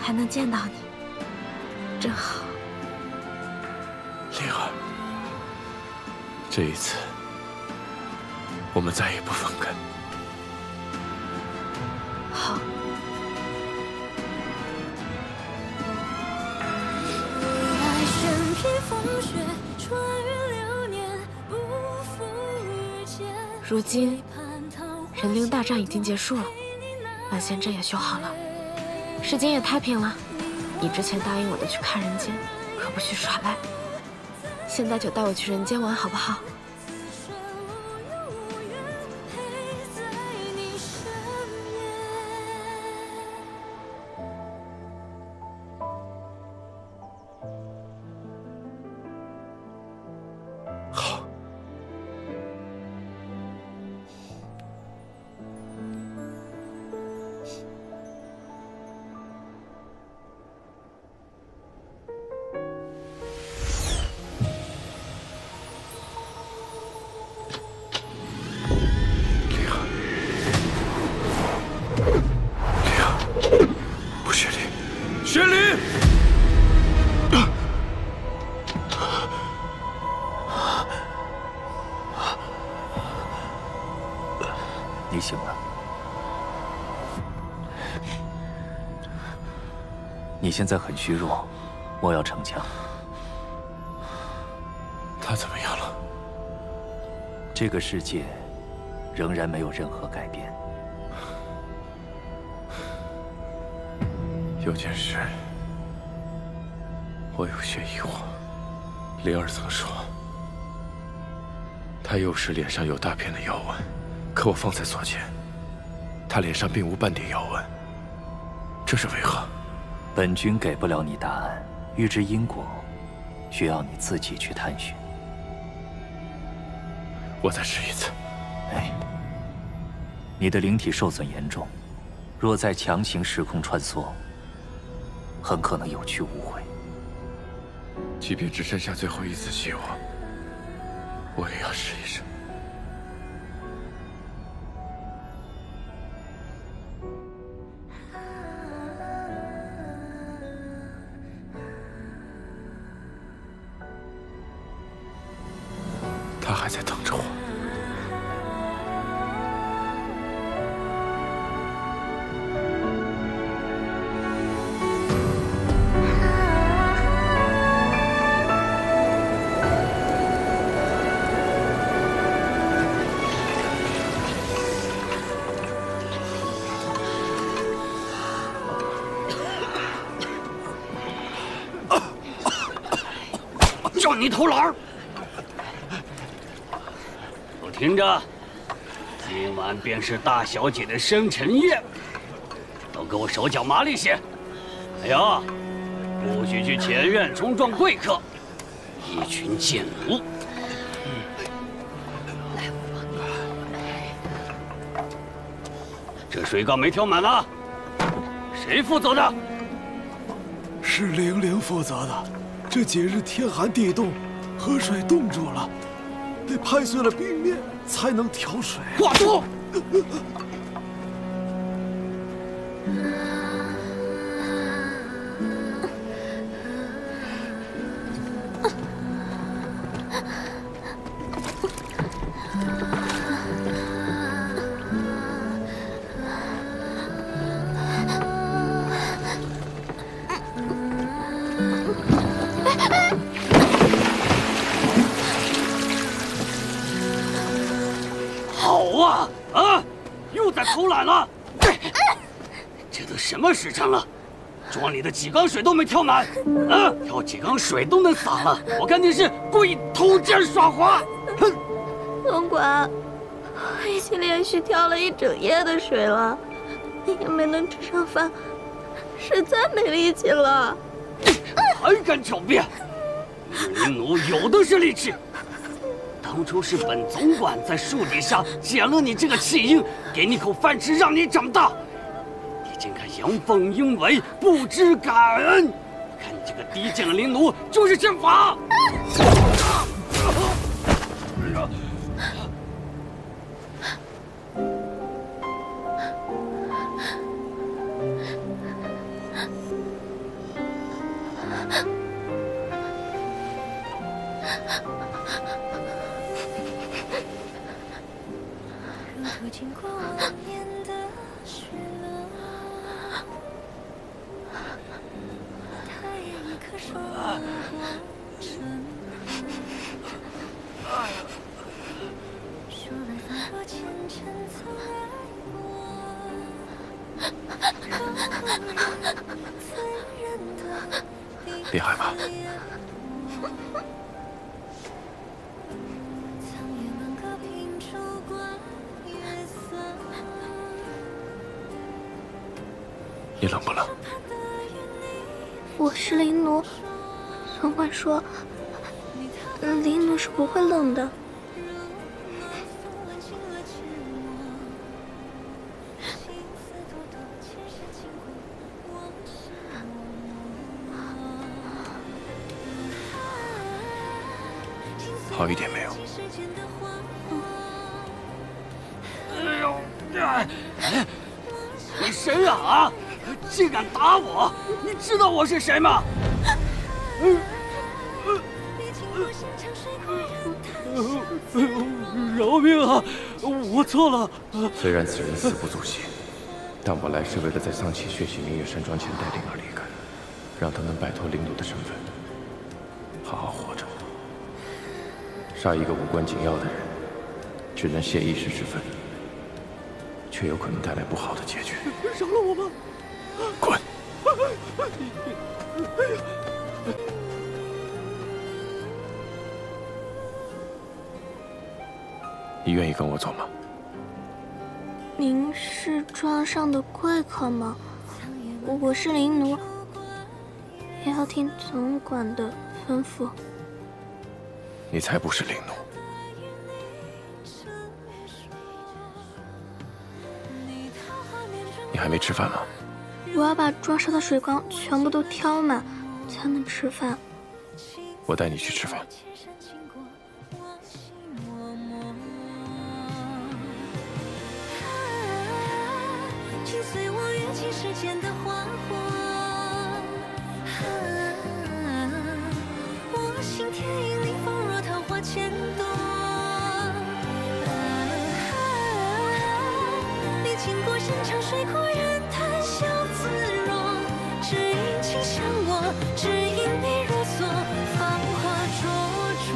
[SPEAKER 9] 还能见到你，真好。
[SPEAKER 16] 灵儿，这一次，我们再也不分开。
[SPEAKER 9] 好。
[SPEAKER 8] 为爱身披风雪，穿越流年，不负遇见。
[SPEAKER 9] 如今，人灵大战已经结束了，万仙阵也修好了，世间也太平了。你之前答应我的去看人间，可不许耍赖。现在就带我去人间玩，好不好？
[SPEAKER 16] 好。不是雪莉，雪莉！
[SPEAKER 15] 你醒了。你现在很虚弱，我要逞强。
[SPEAKER 16] 他怎么样了？
[SPEAKER 15] 这个世界仍然没有任何改变。
[SPEAKER 16] 有件事，我有些疑惑。灵儿曾说，她幼时脸上有大片的妖纹，可我方才所见，她脸上并无半点妖纹，这是为何？
[SPEAKER 15] 本君给不了你答案，欲知因果，需要你自己去探寻。
[SPEAKER 16] 我再试一次。
[SPEAKER 15] 哎，你的灵体受损严重，若再强行时空穿梭，很可能有去无回。
[SPEAKER 16] 即便只剩下最后一丝希望，我也要试一试。他还在等着我。
[SPEAKER 17] 叫你偷懒儿！都听着，今晚便是大小姐的生辰宴，都给我手脚麻利些。还有，不许去前院冲撞贵客，一群贱奴！这水缸没挑满呢，谁负责的？
[SPEAKER 19] 是玲玲负责的。这几日天寒地冻，河水冻住了，得拍碎了冰面才能调水。
[SPEAKER 17] 挂住！偷懒了！这都什么时辰了，庄里的几缸水都没挑满，啊，挑几缸水都能洒了，我看你是故意偷奸耍滑！哼！
[SPEAKER 18] 总管，我已经连续挑了一整夜的水了，也没能吃上饭，实在没力气了。
[SPEAKER 17] 还敢狡辩！林奴有的是力气。当初是本总管在树底下捡了你这个弃婴，给你口饭吃，让你长大。你竟敢阳奉阴违，不知感恩！看你这个低贱的林奴，就是欠罚！
[SPEAKER 16] 别害怕。你冷不冷？
[SPEAKER 18] 我是林奴，总管说，林奴是不会冷的。
[SPEAKER 16] 好一点没有？
[SPEAKER 17] 哎呦！你谁呀？啊！竟敢打我！你知道我是谁吗？饶命啊！我错了。
[SPEAKER 16] 虽然此人死不足惜，但我来是为了在丧气血洗明月山庄前带灵儿离开，让他能摆脱灵奴的身份，好好活着。杀一个无关紧要的人，只能泄一时之愤，却有可能带来不好的结局。
[SPEAKER 19] 饶了我吧！
[SPEAKER 16] 滚！你愿意跟我走吗？
[SPEAKER 18] 您是庄上的贵客吗？我是林奴，也要听总管的吩咐。
[SPEAKER 16] 你才不是灵奴！你还没吃饭吗？
[SPEAKER 18] 我要把庄上的水缸全部都挑满，才能吃饭。
[SPEAKER 16] 我带你去吃饭。
[SPEAKER 8] 请随我跃起时间的花火，我心田影里仿若桃花千朵。你经过山长水阔，人谈笑自若，只因倾向我，只因你如梭，芳华灼灼。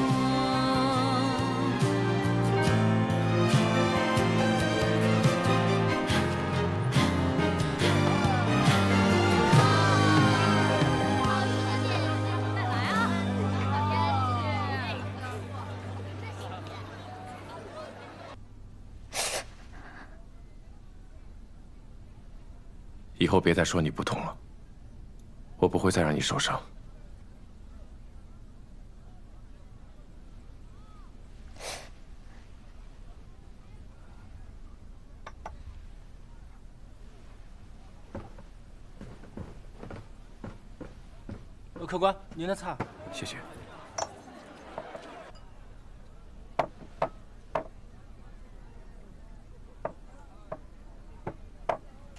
[SPEAKER 16] 以后别再说你不痛了，我不会再让你受伤。
[SPEAKER 20] 客官，您的菜。
[SPEAKER 16] 谢谢。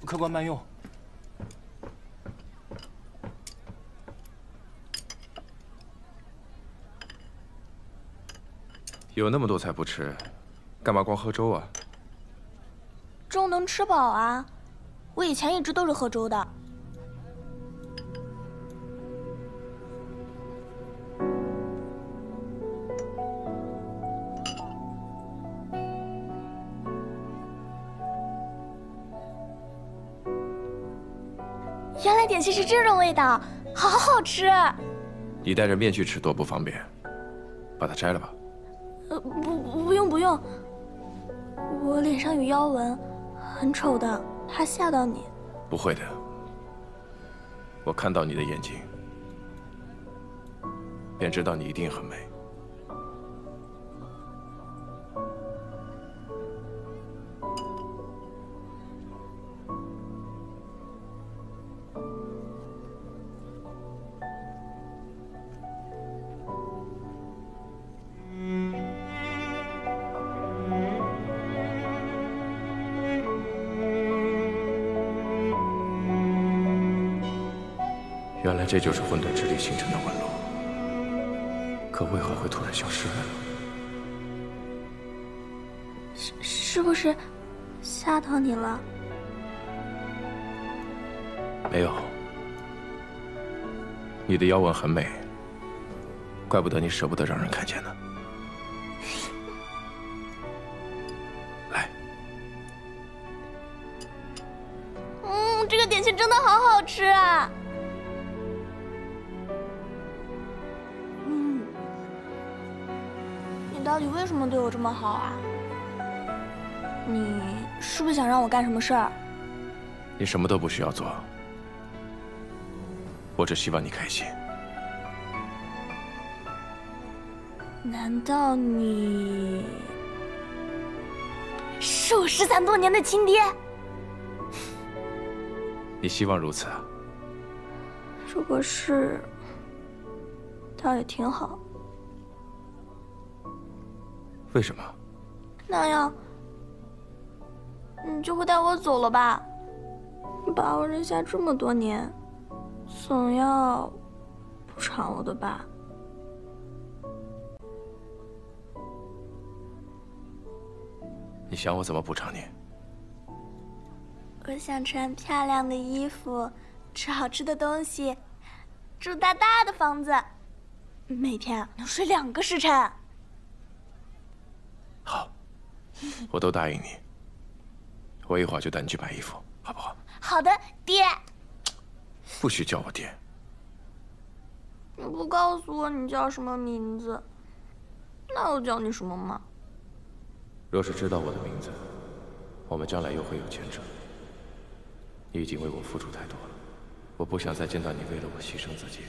[SPEAKER 20] 客官慢用。
[SPEAKER 16] 有那么多菜不吃，干嘛光喝粥啊？
[SPEAKER 18] 粥能吃饱啊，我以前一直都是喝粥的。原来点心是这种味道，好好吃。
[SPEAKER 16] 你带着面去吃多不方便，把它摘了吧。
[SPEAKER 18] 不用，我脸上有妖纹，很丑的，怕吓到你。
[SPEAKER 16] 不会的，我看到你的眼睛，便知道你一定很美。原来这就是混沌之力形成的纹路，可为何会突然消失了呢？
[SPEAKER 18] 是不是吓到你了？
[SPEAKER 16] 没有，你的妖纹很美，怪不得你舍不得让人看见呢。来，
[SPEAKER 18] 这个点心真的好好吃啊！你到底为什么对我这么好啊？你是不是想让我干什么事儿？
[SPEAKER 16] 你什么都不需要做，我只希望你开心。
[SPEAKER 18] 难道你是我13多年的亲爹？
[SPEAKER 16] 你希望如此啊？
[SPEAKER 18] 如果是，倒也挺好。
[SPEAKER 16] 为什么？
[SPEAKER 18] 那样，你就会带我走了吧？你把我扔下这么多年，总要补偿我的吧？
[SPEAKER 16] 你想我怎么补偿你？
[SPEAKER 18] 我想穿漂亮的衣服，吃好吃的东西，住大大的房子，每天能睡2个时辰。
[SPEAKER 16] 好，我都答应你。我一会儿就带你去买衣服，好不好？
[SPEAKER 18] 好的，爹。
[SPEAKER 16] 不许叫我爹。
[SPEAKER 18] 你不告诉我你叫什么名字，那我叫你什么吗？
[SPEAKER 16] 若是知道我的名字，我们将来又会有牵扯。你已经为我付出太多了，我不想再见到你为了我牺牲自己。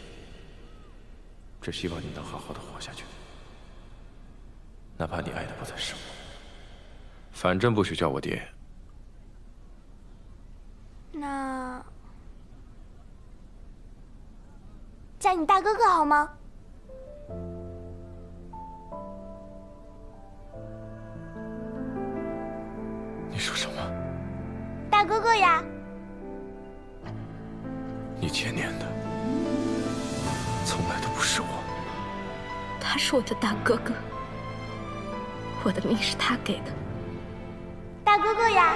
[SPEAKER 16] 只希望你能好好的活下去，哪怕你爱的不再是我。反正不许叫我爹。
[SPEAKER 18] 那叫你大哥哥好吗？
[SPEAKER 16] 你说什么？
[SPEAKER 18] 大哥哥呀！
[SPEAKER 16] 你牵念的从来都不是我。
[SPEAKER 9] 他是我的大哥哥，我的命是他给的。
[SPEAKER 18] 大哥哥呀！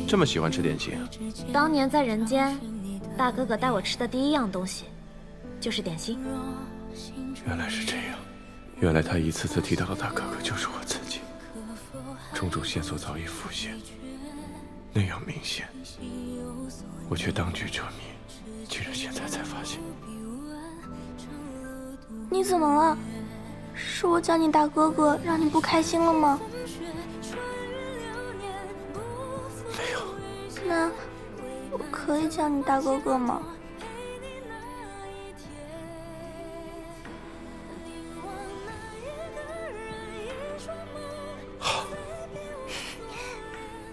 [SPEAKER 16] 这么喜欢吃点心？
[SPEAKER 11] 当年在人间，大哥哥带我吃的第一样东西，就是点心。
[SPEAKER 16] 原来是这样，原来他一次次提到的大哥哥就是我自己，种种线索早已浮现，那样明显，我却当局者迷，竟然现在才发现。
[SPEAKER 18] 你怎么了？是我叫你大哥哥，让你不开心了吗？可以叫你大哥哥吗？
[SPEAKER 11] 好。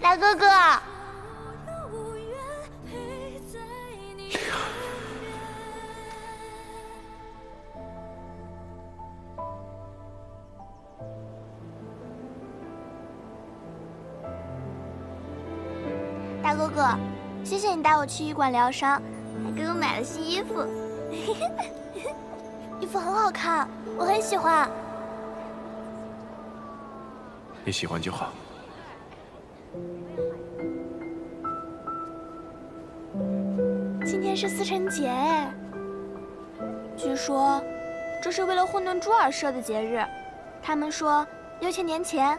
[SPEAKER 11] 大哥哥。大哥哥，谢谢你带我去医馆疗伤，还给我买了新衣服。衣服很好看，我很喜欢。
[SPEAKER 16] 你喜欢就好。
[SPEAKER 18] 今天是思辰节哎，据说这是为了混沌珠而设的节日。他们说6000年前，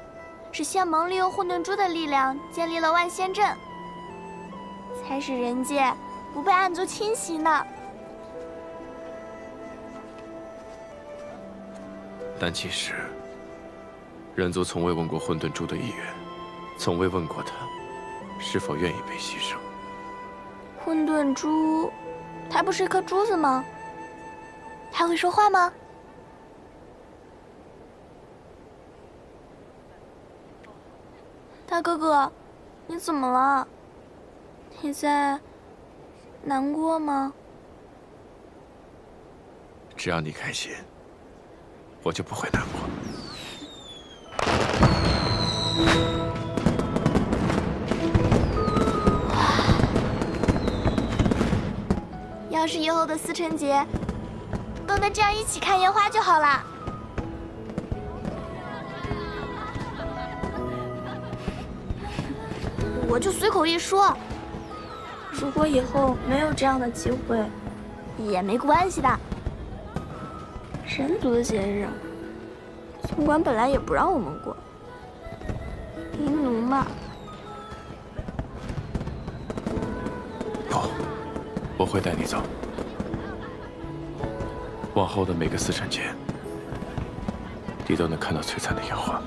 [SPEAKER 18] 是仙盟利用混沌珠的力量建立了万仙阵。才使人界不被暗族侵袭呢。
[SPEAKER 16] 但其实，人族从未问过混沌珠的意愿，从未问过他是否愿意被牺牲。
[SPEAKER 18] 混沌珠，它不是一颗珠子吗？它会说话吗？大哥哥，你怎么了？你在难过吗？
[SPEAKER 16] 只要你开心，我就不会难过。
[SPEAKER 18] 要是以后的思辰节都能这样一起看烟花就好了。我就随口一说。如果以后没有这样的机会，也没关系的。人族的节日，总管本来也不让我们过，灵奴嘛。
[SPEAKER 16] 不，我会带你走。往后的每个思辰节，你都能看到璀璨的烟花。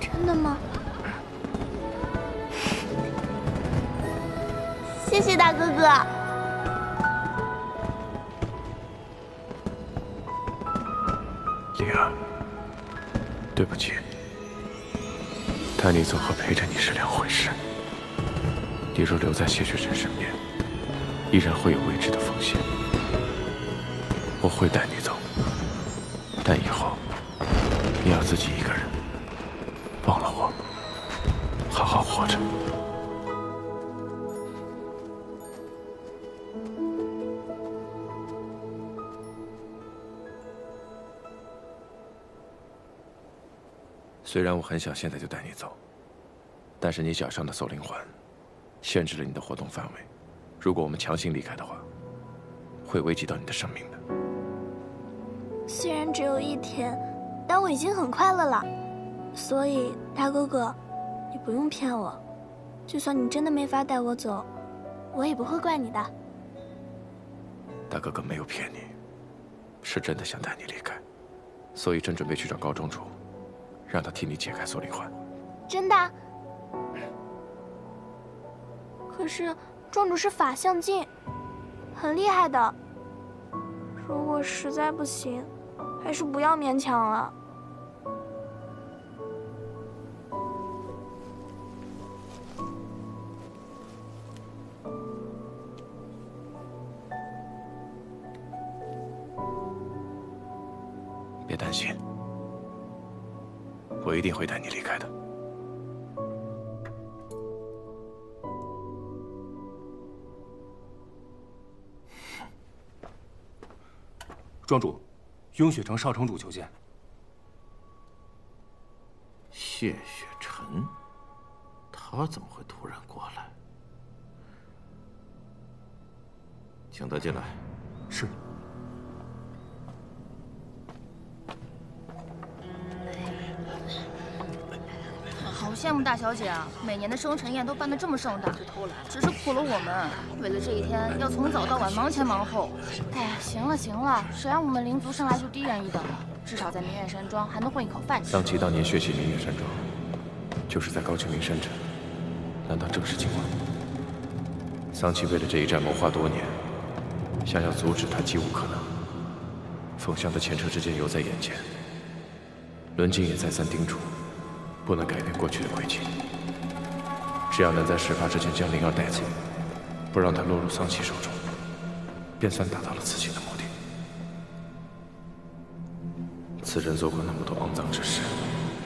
[SPEAKER 18] 真的吗？谢谢大哥哥。
[SPEAKER 16] 灵儿，对不起，带你走和陪着你是两回事。你若留在谢雪辰身边，依然会有未知的风险。我会带你走，但以后你要自己一个人，忘了我，好好活着。虽然我很想现在就带你走，但是你脚上的锁灵环限制了你的活动范围。如果我们强行离开的话，会危及到你的生命的。
[SPEAKER 18] 虽然只有1天，但我已经很快乐了。所以，大哥哥，你不用骗我。就算你真的没法带我走，我也不会怪你的。
[SPEAKER 16] 大哥哥没有骗你，是真的想带你离开，所以正准备去找高庄主。让他替你解开锁灵环。
[SPEAKER 18] 真的？可是庄主是法相境，很厉害的。如果实在不行，还是不要勉强了。
[SPEAKER 16] 别担心。我一定会带你离开的。
[SPEAKER 20] 庄主，雍雪城少城主求见。
[SPEAKER 10] 谢雪辰，他怎么会突然过来？请他进来。
[SPEAKER 20] 是。
[SPEAKER 21] 好羡慕大小姐啊！每年的生辰宴都办得这么盛大，只是苦了我们。为了这一天，要从早到晚忙前忙后。哎呀，行了行了，谁让我们灵族生来就低人一等了？至少在明月山庄还能混一口饭吃。
[SPEAKER 16] 当其当年血洗明月山庄，就是在高清明山城，难道正是今晚？桑琪为了这一战谋划多年，想要阻止他几无可能。凤翔的前车之鉴犹在眼前，伦静也再三叮嘱，不能改变过去的轨迹。只要能在事发之前将灵儿带走，不让她落入桑琪手中，便算达到了自己的目的。此人做过那么多肮脏之事，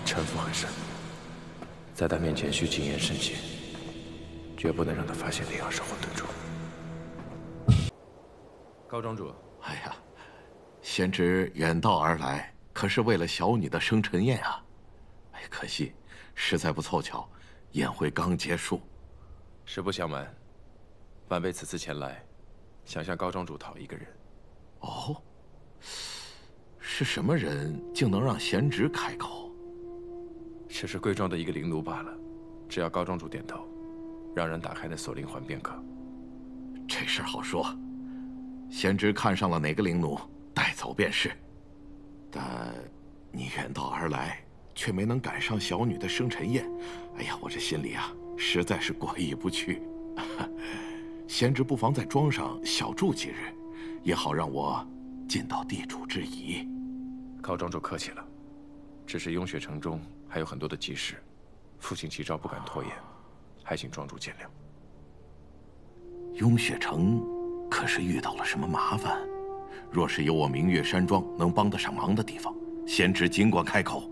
[SPEAKER 16] 城府很深，在他面前需谨言慎行，绝不能让他发现灵儿是混沌种。高庄主，
[SPEAKER 10] 哎呀，贤侄远道而来，可是为了小女的生辰宴啊！哎，可惜，实在不凑巧，宴会刚结束。
[SPEAKER 16] 实不相瞒，晚辈此次前来，想向高庄主讨一个人。
[SPEAKER 10] 哦，是什么人竟能让贤侄开口？
[SPEAKER 16] 只是贵庄的一个灵奴罢了，只要高庄主点头，让人打开那锁灵环便可。
[SPEAKER 10] 这事好说，贤侄看上了哪个灵奴，带走便是。但你远道而来，却没能赶上小女的生辰宴，哎呀，我这心里啊，实在是过意不去。贤侄不妨在庄上小住几日，也好让我尽到地主之谊。
[SPEAKER 16] 高庄主客气了，只是雍雪城中还有很多的急事，父亲急召不敢拖延，还请庄主见谅。
[SPEAKER 10] 雍雪城可是遇到了什么麻烦？若是有我明月山庄能帮得上忙的地方，贤侄尽管开口。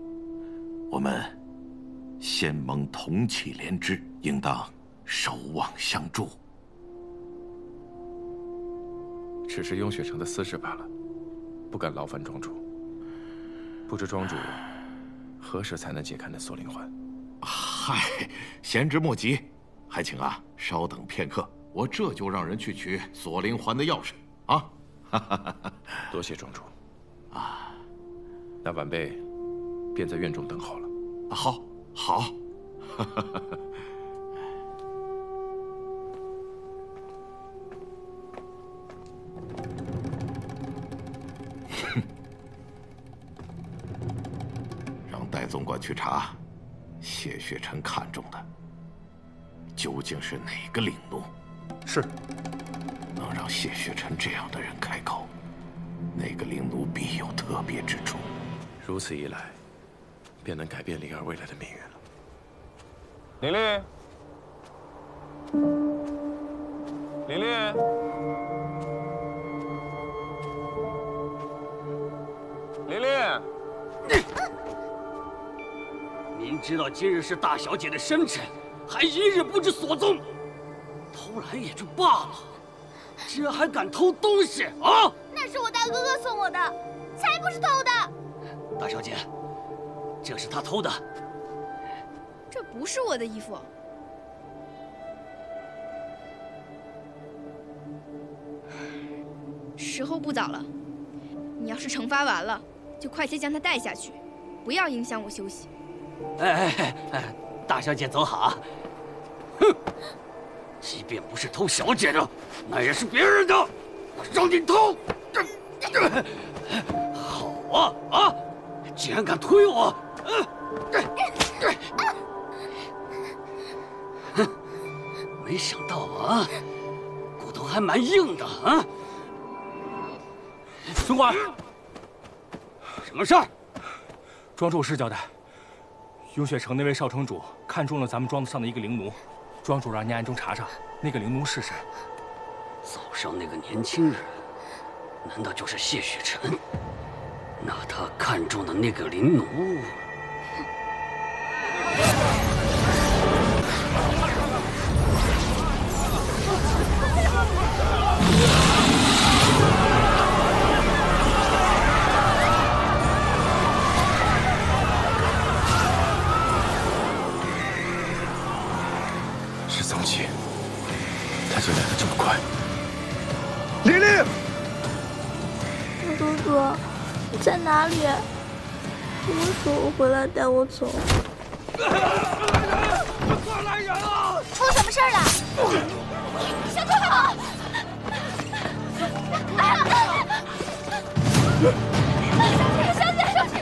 [SPEAKER 10] 我们仙盟同气连枝，应当守望相助。
[SPEAKER 16] 只是雍雪城的私事罢了，不敢劳烦庄主。不知庄主何时才能解开那锁灵环？
[SPEAKER 10] 嗨，贤侄莫急，还请啊稍等片刻，我这就让人去取锁灵环的钥匙啊！
[SPEAKER 16] 多谢庄主。啊，那晚辈便在院中等候了。
[SPEAKER 10] 好，好。让戴总管去查，谢雪晨看中的究竟是哪个灵奴？
[SPEAKER 20] 是。
[SPEAKER 10] 能让谢雪晨这样的人开口，那个灵奴必有特别之处。
[SPEAKER 16] 如此一来，便能改变灵儿未来的命运了。
[SPEAKER 2] 玲玲，玲玲，玲玲，
[SPEAKER 17] 明知道今日是大小姐的生辰，还一日不知所踪，偷懒也就罢了，这还敢偷东西啊？
[SPEAKER 18] 那是我大哥哥送我的，才不是偷的。
[SPEAKER 17] 大小姐，这是他偷的。
[SPEAKER 5] 这不是我的衣服。时候不早了，你要是惩罚完了，就快些将他带下去，不要影响我休息。
[SPEAKER 17] 哎，大小姐走好。哼，即便不是偷小姐的，那也是别人的，我让你偷。好啊！竟然敢推我！哼，没想到啊，骨头还蛮硬的啊！
[SPEAKER 20] 总管，
[SPEAKER 17] 什么事儿？
[SPEAKER 20] 庄主是交代，雍雪城那位少城主看中了咱们庄子上的一个灵奴，庄主让您暗中查查那个灵奴是谁。
[SPEAKER 17] 早上那个年轻人，难道就是谢雪晨？那他看中的那个灵奴，
[SPEAKER 16] 是桑琪，他竟来得这么快。
[SPEAKER 19] 玲玲，
[SPEAKER 18] 哥哥。你在哪里？什么时候回来带我走？
[SPEAKER 17] 快来人啊！
[SPEAKER 18] 出什么事儿了？小快跑！小姐，小姐！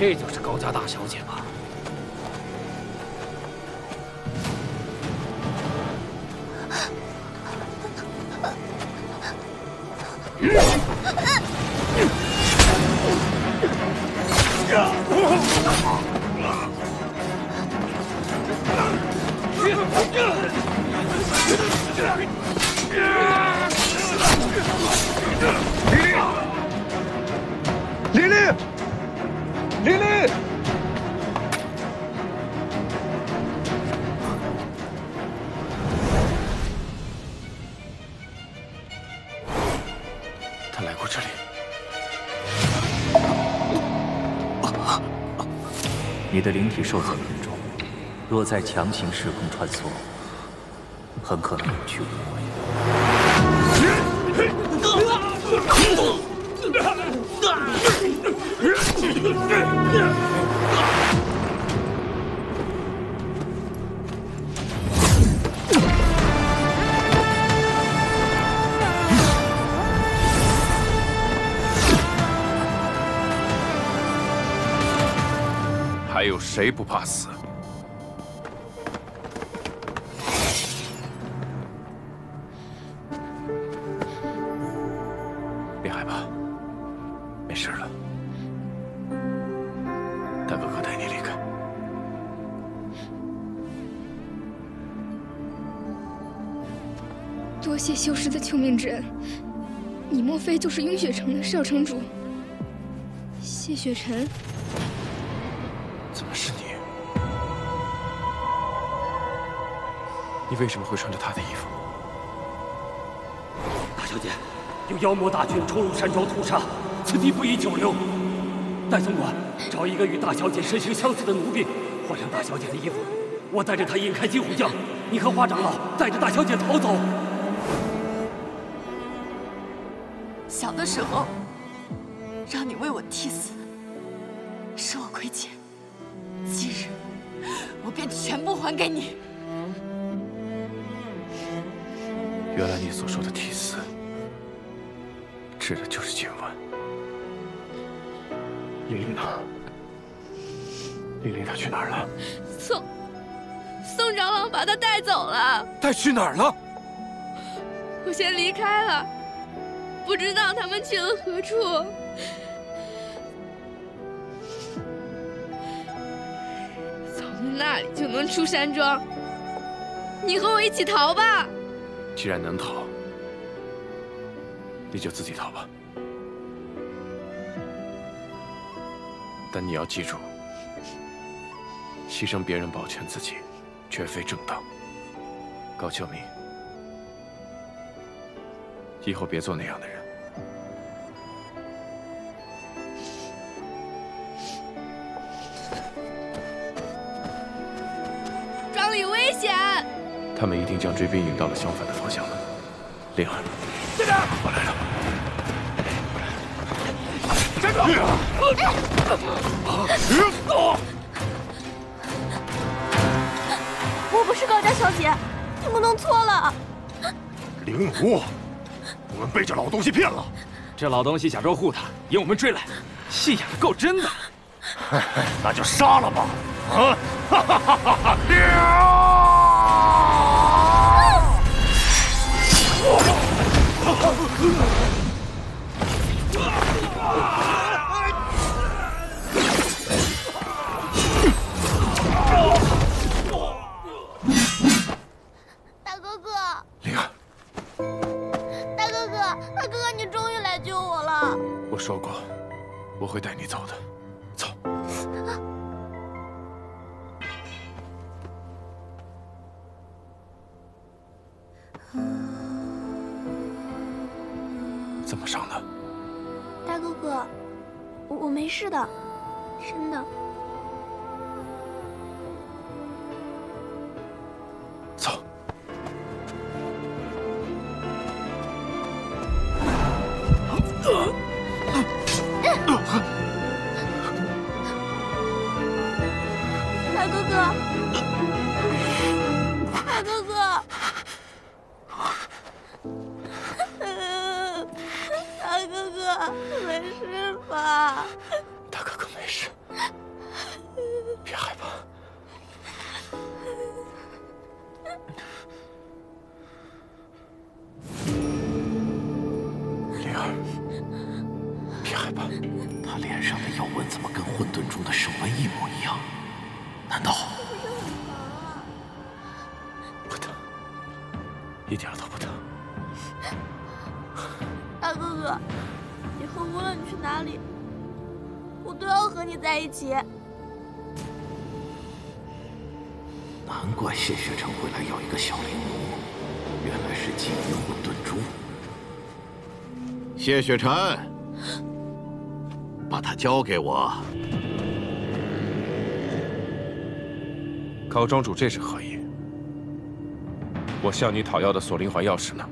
[SPEAKER 14] 这就是高家大小姐吧？
[SPEAKER 19] 琳琳，琳琳，
[SPEAKER 16] 他来过这里。
[SPEAKER 15] 你的灵体受损严重，若再强行时空穿梭，很可能有去无回。
[SPEAKER 16] 还有谁不怕死？别害怕，没事了。大哥哥带你离开。
[SPEAKER 5] 多谢修士的救命之恩。你莫非就是雍雪城的少城主谢雪晨？
[SPEAKER 16] 怎么是你？你为什么会穿着他的衣服？
[SPEAKER 17] 大小姐，有妖魔大军冲入山庄屠杀，此地不宜久留。戴总管，找一个与大小姐身形相似的奴婢，换上大小姐的衣服，我带着她引开金虎将。你和花长老带着大小姐逃走。
[SPEAKER 18] 小的时候，让你为我替死，是我亏欠。 今日，我便全部还给你。
[SPEAKER 16] 原来你所说的替死，指的就是今晚。琳琳呢？琳琳她去哪儿了？
[SPEAKER 5] 宋长老把她带走了。
[SPEAKER 16] 带去哪儿了？
[SPEAKER 5] 我先离开了，不知道他们去了何处。 那里就能出山庄，你和我一起逃吧。
[SPEAKER 16] 既然能逃，你就自己逃吧。但你要记住，牺牲别人保全自己，绝非正当。高秋明，以后别做那样的人。
[SPEAKER 5] 庄里危险！
[SPEAKER 16] 他们一定将追兵引到了相反的方向了。灵儿，我来了。站住！
[SPEAKER 18] 我不是高家小姐，你们弄错了。
[SPEAKER 10] 灵奴，我们被这老东西骗了。
[SPEAKER 20] 这老东西假装护他，引我们追来，戏演的够真的。
[SPEAKER 10] 那就杀了吧！啊！
[SPEAKER 11] 大哥哥，
[SPEAKER 16] 灵儿，
[SPEAKER 11] 大哥哥，大哥哥，你终于来救我了！
[SPEAKER 16] 我说过，我会带你走的。走。怎么伤的？
[SPEAKER 11] 大哥哥，我没事的，真的。
[SPEAKER 16] 走。
[SPEAKER 11] 大哥哥，大哥哥。 大哥哥，没事吧？
[SPEAKER 16] 大大哥哥没事，别害怕。灵儿，别害怕。
[SPEAKER 10] 他脸上的妖纹怎么跟混沌珠的手纹一模一样？难道……
[SPEAKER 16] 不疼，一点都不疼。
[SPEAKER 18] 大哥哥，以后无论你去哪里，我都要和你在一起。
[SPEAKER 10] 难怪谢雪城会来要一个小灵奴，原来是觊觎混沌珠。谢雪城，把它交给我。
[SPEAKER 16] 高庄主，这是何意？我向你讨要的锁灵环钥匙呢？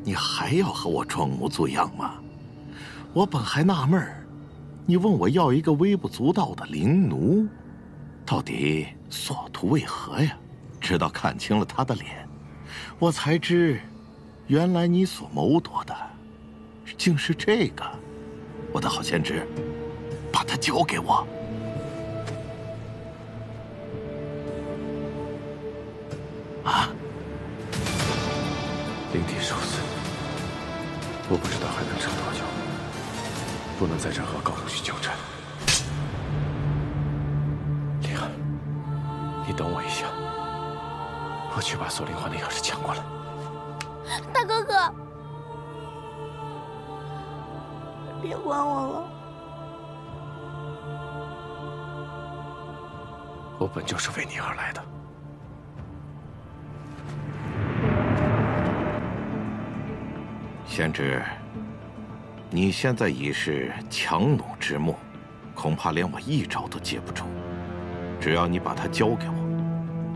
[SPEAKER 10] 你还要和我装模作样吗？我本还纳闷儿，你问我要一个微不足道的灵奴，到底所图为何呀？直到看清了他的脸，我才知，原来你所谋夺的，竟是这个。我的好先知，把它交给我。啊！
[SPEAKER 16] 灵体受损，我不知道还能撑多久，不能在任何高度去纠缠。灵儿，你等我一下，我去把锁灵环的钥匙抢过来。
[SPEAKER 18] 大哥哥，别管我了。
[SPEAKER 16] 我本就是为你而来的。
[SPEAKER 10] 先知，你现在已是强弩之末，恐怕连我一招都接不住。只要你把它交给我，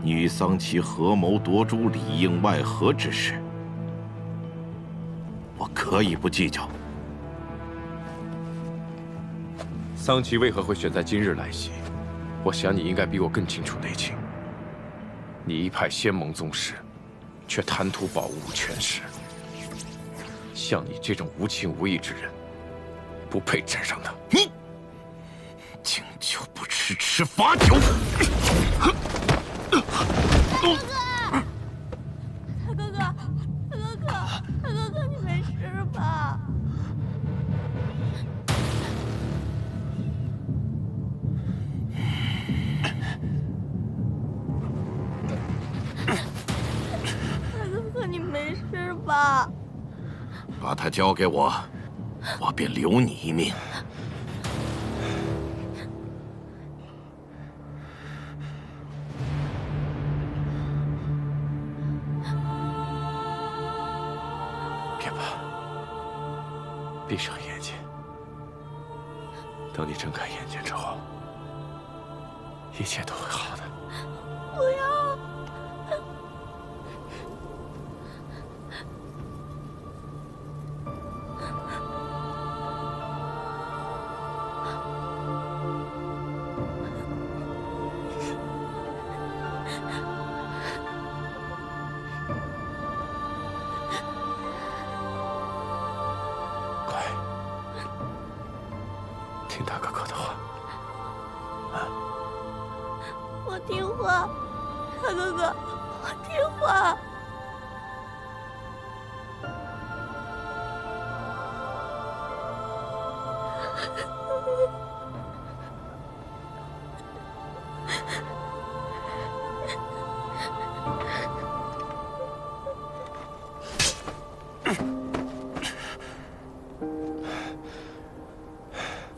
[SPEAKER 10] 你与桑琪合谋夺珠，里应外合之事，我可以不计较。
[SPEAKER 16] 桑琪为何会选在今日来袭？我想你应该比我更清楚内情。你一派仙盟宗师，却贪图宝物权势。像你这种无情无义之人，不配沾上他。
[SPEAKER 10] 你敬酒不吃吃罚酒。
[SPEAKER 18] 大哥哥，大哥哥，你没事吧？大哥哥，你没事吧？
[SPEAKER 10] 把它交给我，我便留你一命。
[SPEAKER 16] 别怕，闭上眼睛。等你睁开眼睛之后，一切都会好的。
[SPEAKER 18] 不要！
[SPEAKER 16] 听大哥哥的话，
[SPEAKER 18] 我听话，大哥哥，我听话。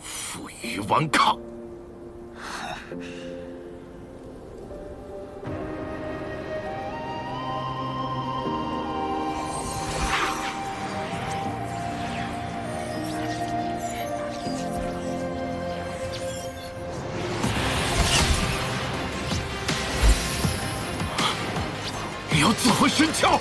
[SPEAKER 10] 负隅顽抗。你要自毁神窍！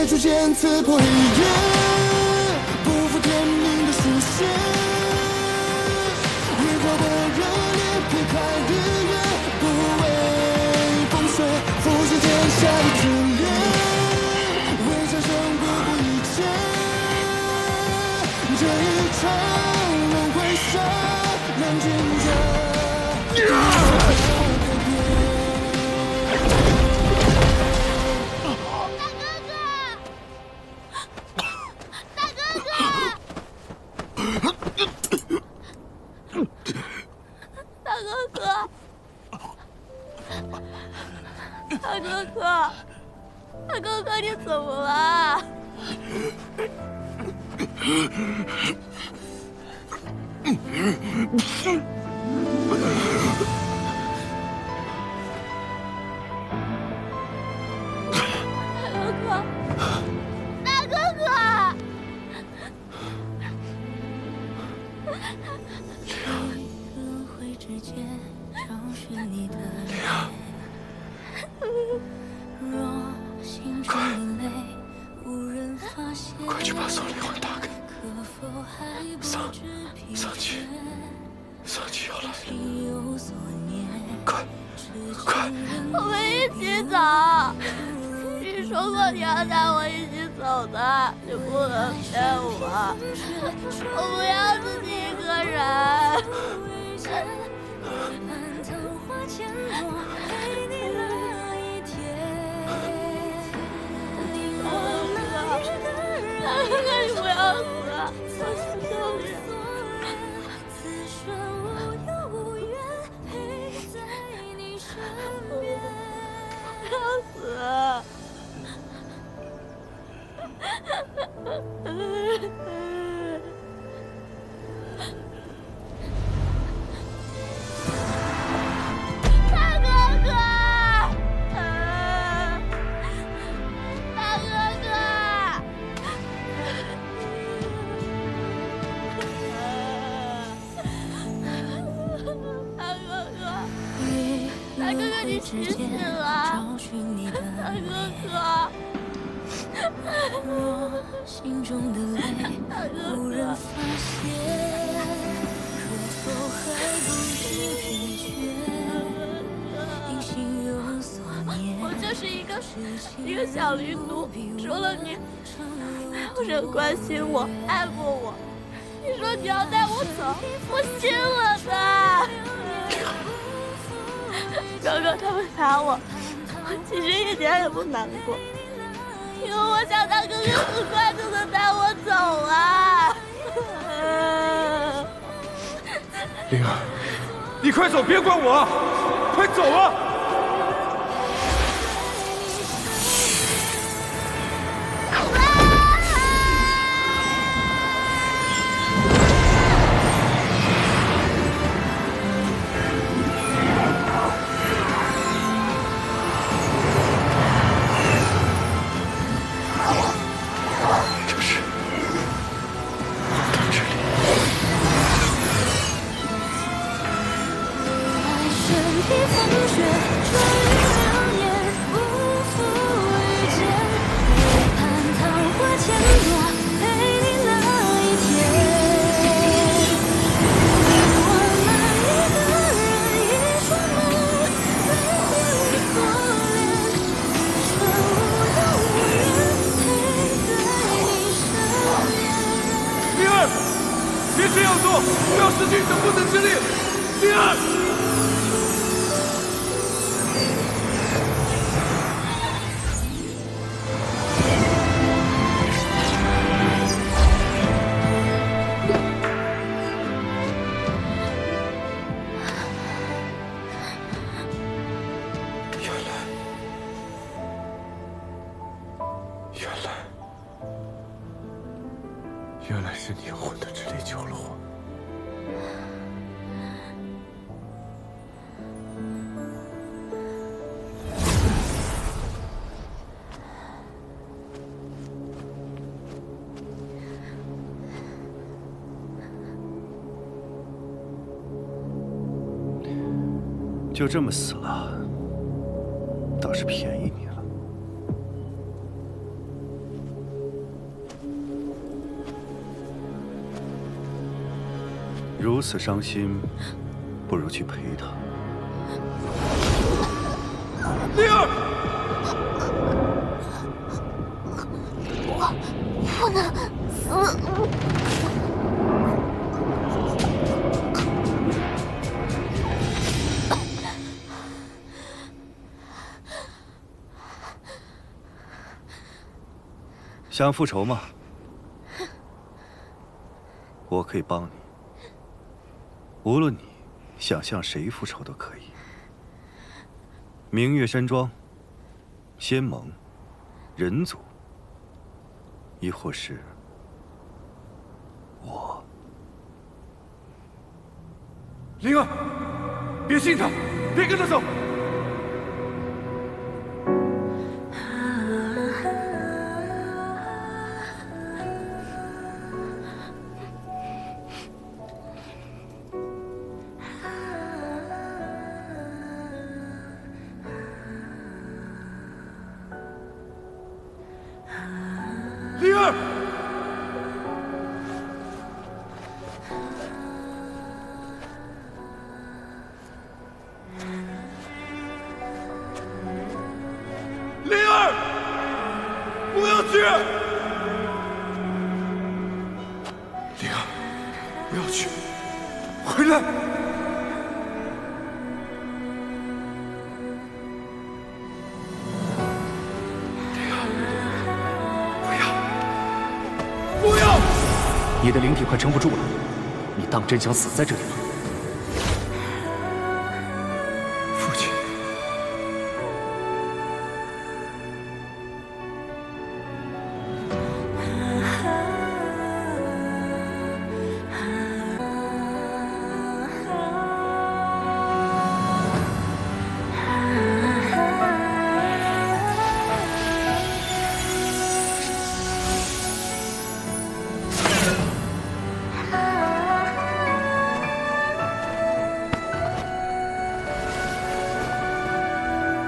[SPEAKER 1] 出现刺破黑夜，不负天命的书写。浴火的热烈，撇开日月，不畏风雪，俯视天下的炽烈，为战胜不顾一切。这一场轮回杀，难君者。
[SPEAKER 18] 大哥哥，大哥哥，你怎么了？大哥哥，轮回之间找寻你的脸。
[SPEAKER 16] 快去把宋灵魂打开！丧气要来了！快！
[SPEAKER 18] 我们一起走。你说过你要带我一起走的，你不能骗我。我不要自己一个人。 大哥哥，你不要死！我求你！不要死！大哥哥！大哥哥！ 大哥哥，你醒醒了！大哥哥，心中的泪无人发现，可否还不知疲倦？定心有所念。我就是一个小驴犊，除了你，没有人关心我、爱过我。你说你要带我走，我信了的。 哥哥他们打我，我其实一点也不难过，因为我想大哥哥很快就能带我走啊！
[SPEAKER 16] 灵儿，你快走，别管我，快走啊！ 原来是灵魂的之力救了我。
[SPEAKER 22] 就这么死了，倒是便宜你了。如此伤心，不如去陪他。
[SPEAKER 1] 灵儿，
[SPEAKER 11] 我不能死。
[SPEAKER 22] 想复仇吗？我可以帮你。无论你想向谁复仇都可以。明月山庄、仙盟、人族，亦或是我。
[SPEAKER 1] 灵儿，别信他，别跟他走。灵儿，灵儿，不要去！灵儿，不要去，回来！
[SPEAKER 15] 你的灵体快撑不住了，你当真想死在这里吗？
[SPEAKER 1] 父亲，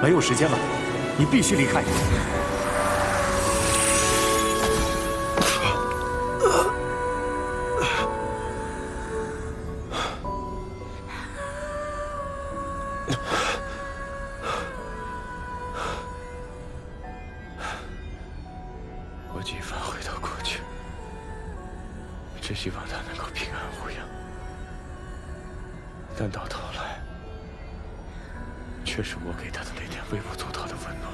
[SPEAKER 15] 没有时间了，你必须离开。
[SPEAKER 16] 我几番回到过去，只希望他能够平安无恙，但到头来，却是我给他的那点微不足道的温暖，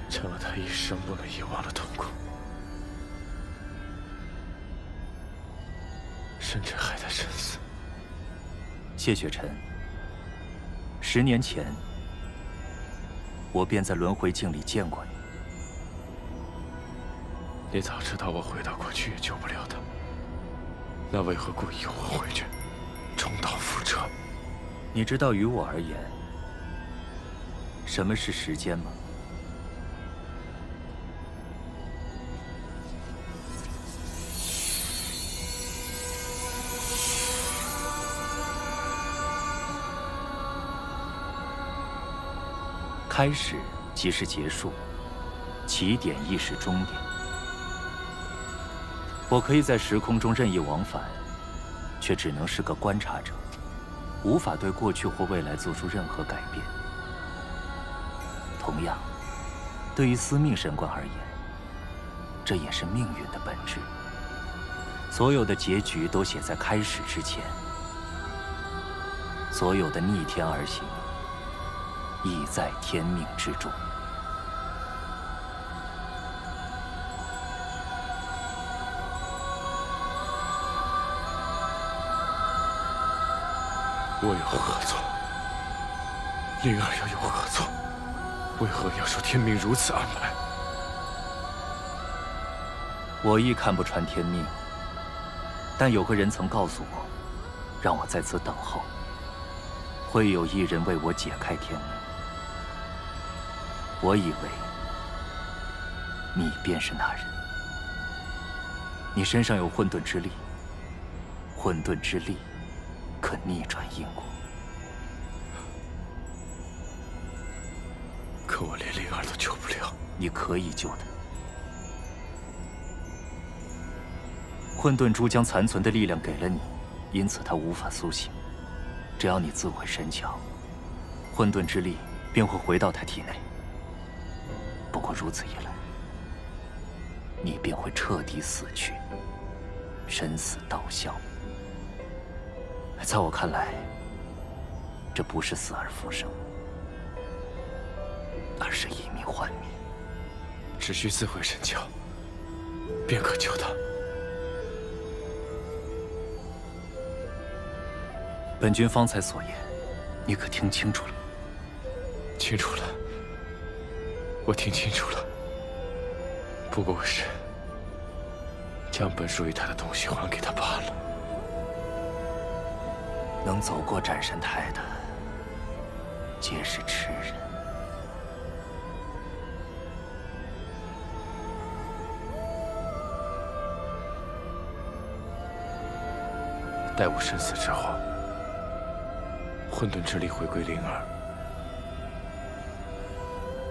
[SPEAKER 16] 成了他一生不能遗忘的痛苦，甚至害他身死。
[SPEAKER 15] 谢雪晨，10年前，我便在轮回镜里见过你。
[SPEAKER 16] 你早知道我回到过去也救不了他，那为何故意诱我回去，重蹈覆辙？
[SPEAKER 15] 你知道于我而言，什么是时间吗？开始即是结束，起点亦是终点。我可以在时空中任意往返，却只能是个观察者，无法对过去或未来做出任何改变。同样，对于司命神官而言，这也是命运的本质。所有的结局都写在开始之前，所有的逆天而行，亦在天命之中。
[SPEAKER 16] 我有何错？灵儿又有何错？为何要受天命如此安排？
[SPEAKER 15] 我亦看不穿天命，但有个人曾告诉我，让我在此等候，会有一人为我解开天命。我以为你便是那人。你身上有混沌之力，混沌之力可逆转因果。
[SPEAKER 16] 可我连灵儿都救不了。
[SPEAKER 15] 你可以救的。混沌珠将残存的力量给了你，因此他无法苏醒。只要你自毁神窍，混沌之力便会回到他体内。不过如此一来，你便会彻底死去，身死道消。在我看来，这不是死而复生，而是以命换命。
[SPEAKER 16] 只需自毁神窍，便可救他。
[SPEAKER 15] 本君方才所言，你可听清楚了？
[SPEAKER 16] 清楚了，我听清楚了。不过是将本属于他的东西还给他罢了。
[SPEAKER 15] 能走过斩神台的，皆是痴人。
[SPEAKER 16] 待我身死之后，混沌之力回归灵儿，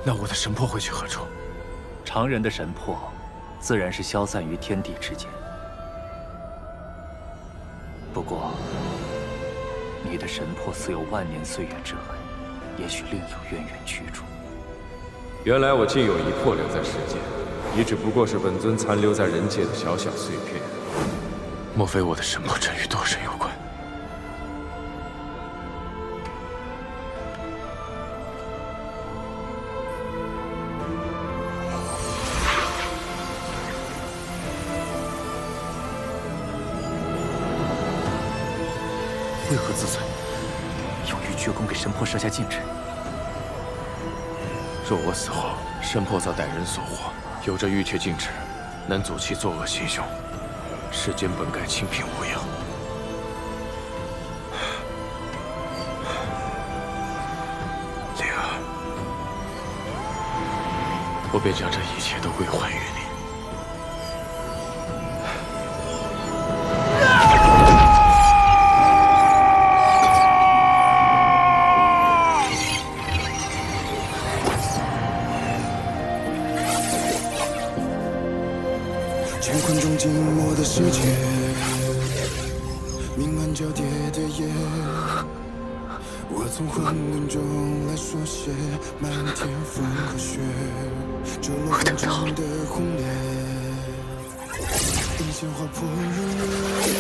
[SPEAKER 16] 那我的神魄会去何处？
[SPEAKER 15] 常人的神魄，自然是消散于天地之间。不过，你的神魄似有万年岁月之痕，也许另有渊源居住。
[SPEAKER 4] 原来我竟有一魄留在世间，你只不过是本尊残留在人界的小小碎片。
[SPEAKER 16] 莫非我的神魄真与斗神有关？
[SPEAKER 15] 为何自尊有欲绝宫给神魄设下禁制？
[SPEAKER 16] 若我死后，神魄遭歹人所获，有着玉阙禁制，能阻其作恶行凶。世间本该清平无恙，灵儿，我便将这一切都归还于你。
[SPEAKER 1] 乾坤中静默的世界，明暗交叠的夜，我从混沌中来书写漫天风和雪，坠落空中的红莲，一线划破日月，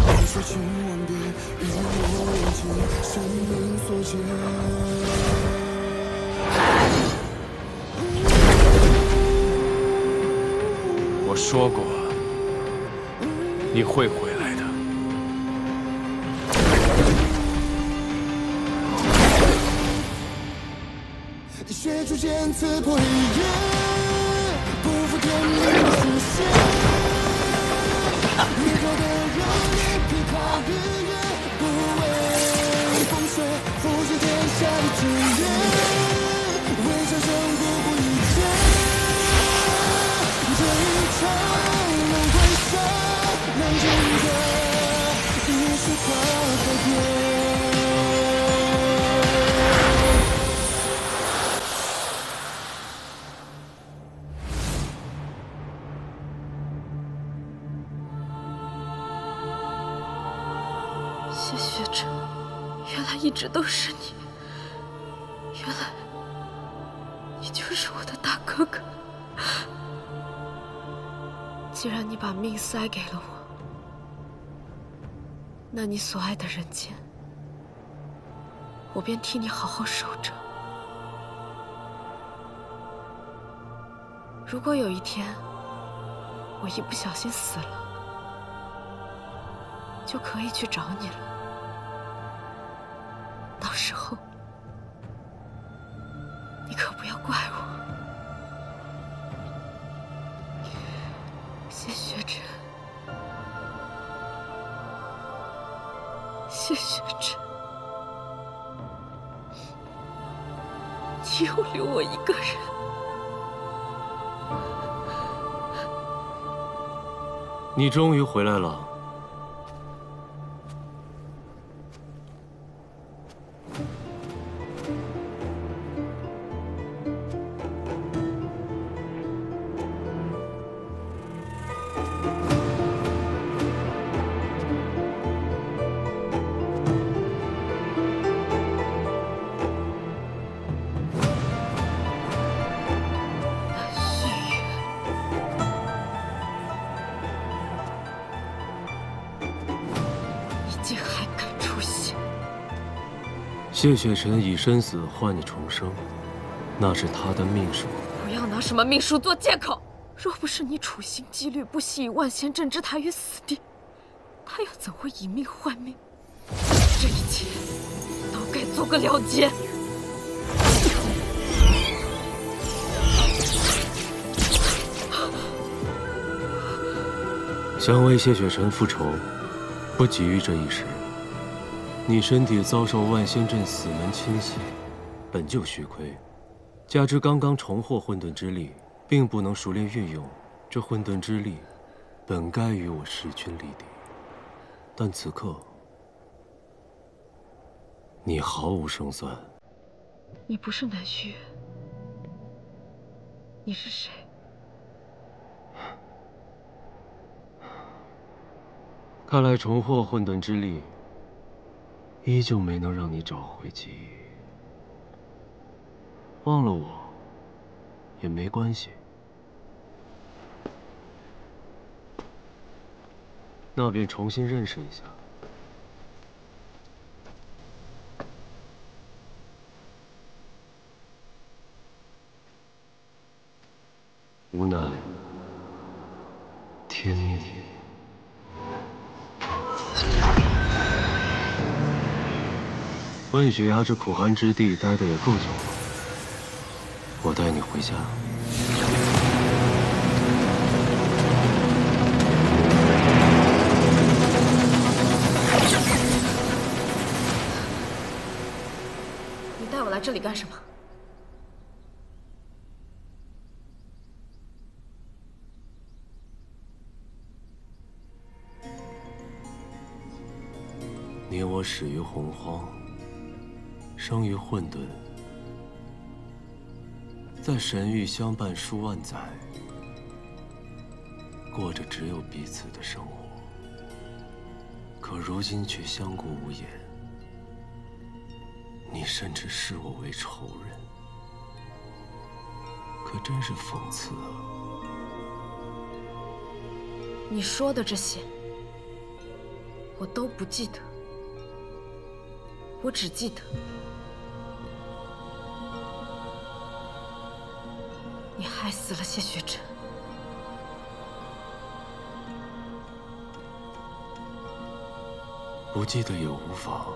[SPEAKER 1] 万水千万遍，与我连接，生命所见。
[SPEAKER 16] 我说过，你会回来的。
[SPEAKER 1] 血逐渐刺破黑夜，不负天命的书写。离合的热烈，劈开日月，不畏风雪，复制天下的志愿，为战胜不顾一切。这一场轮回杀，难尽的一束花改变。
[SPEAKER 9] 谢雪晨，原来一直都是你，原来你就是我的大哥哥。既然你把命塞给了我，那你所爱的人间，我便替你好好守着。如果有一天我一不小心死了，就可以去找你了。到时候你可不要怪我。谢雪晨，谢雪晨，你又留我一个人。
[SPEAKER 7] 你终于回来了。
[SPEAKER 9] 竟还敢出现！
[SPEAKER 7] 谢雪晨以生死换你重生，那是他的命数。
[SPEAKER 9] 不要拿什么命数做借口。若不是你处心积虑，不惜以万仙阵置他于死地，他又怎会以命换命？这一切都该做个了结。
[SPEAKER 7] 想为谢雪晨复仇，不急于这一时。你身体遭受万仙阵死门侵袭，本就虚亏，加之刚刚重获混沌之力，并不能熟练运用。这混沌之力，本该与我势均力敌，但此刻，你毫无胜算。
[SPEAKER 9] 你不是南虚，你是谁？
[SPEAKER 7] 看来重获混沌之力，依旧没能让你找回记忆。忘了我也没关系。那便重新认识一下。无奈，天命。混血崖这苦寒之地待的也够久了，我带你回家。
[SPEAKER 9] 你带我来这里干什么？
[SPEAKER 7] 你我始于洪荒，生于混沌，在神域相伴数万载，过着只有彼此的生活。可如今却相顾无言，你甚至视我为仇人，可真是讽刺啊！
[SPEAKER 9] 你说的这些，我都不记得。我只记得，你害死了谢雪晨。
[SPEAKER 7] 不记得也无妨，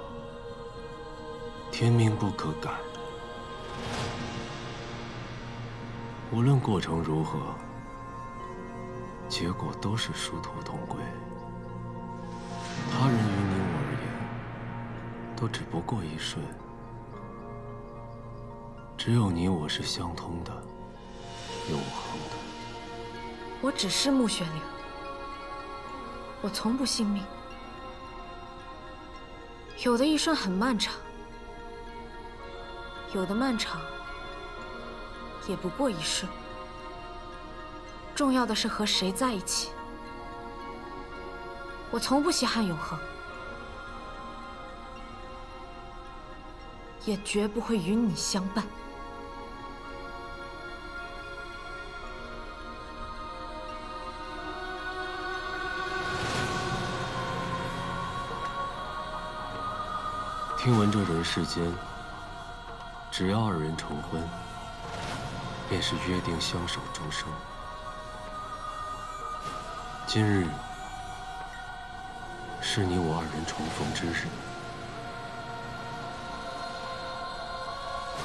[SPEAKER 7] 天命不可改。无论过程如何，结果都是殊途同归。他人于你我而言，都只不过一瞬。只有你我是相通的，永恒的。
[SPEAKER 9] 我只是穆玄灵，我从不信命。有的一生很漫长，有的漫长也不过一瞬。重要的是和谁在一起。我从不稀罕永恒，也绝不会与你相伴。
[SPEAKER 7] 听闻这人世间，只要二人成婚，便是约定相守终生。今日是你我二人重逢之日，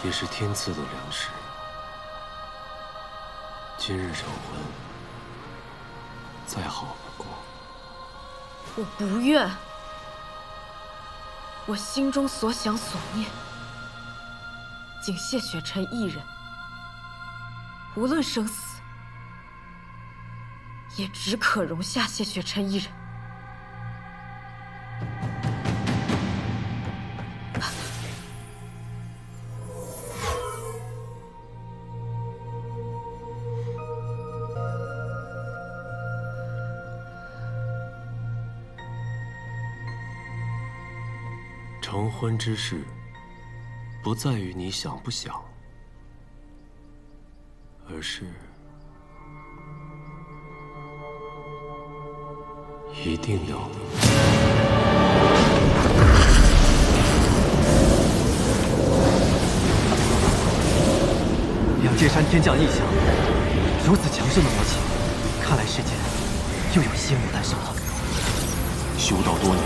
[SPEAKER 7] 也是天赐的良时。今日成婚，再好不过。
[SPEAKER 9] 我不愿。我心中所想所念，仅谢雪晨一人。无论生死，也只可容下谢雪晨一人。
[SPEAKER 7] 成婚之事，不在于你想不想，而是一定要。
[SPEAKER 3] 山天降异象，如此强盛的魔气，看来世间又有仙母诞生了。
[SPEAKER 10] 修道多年，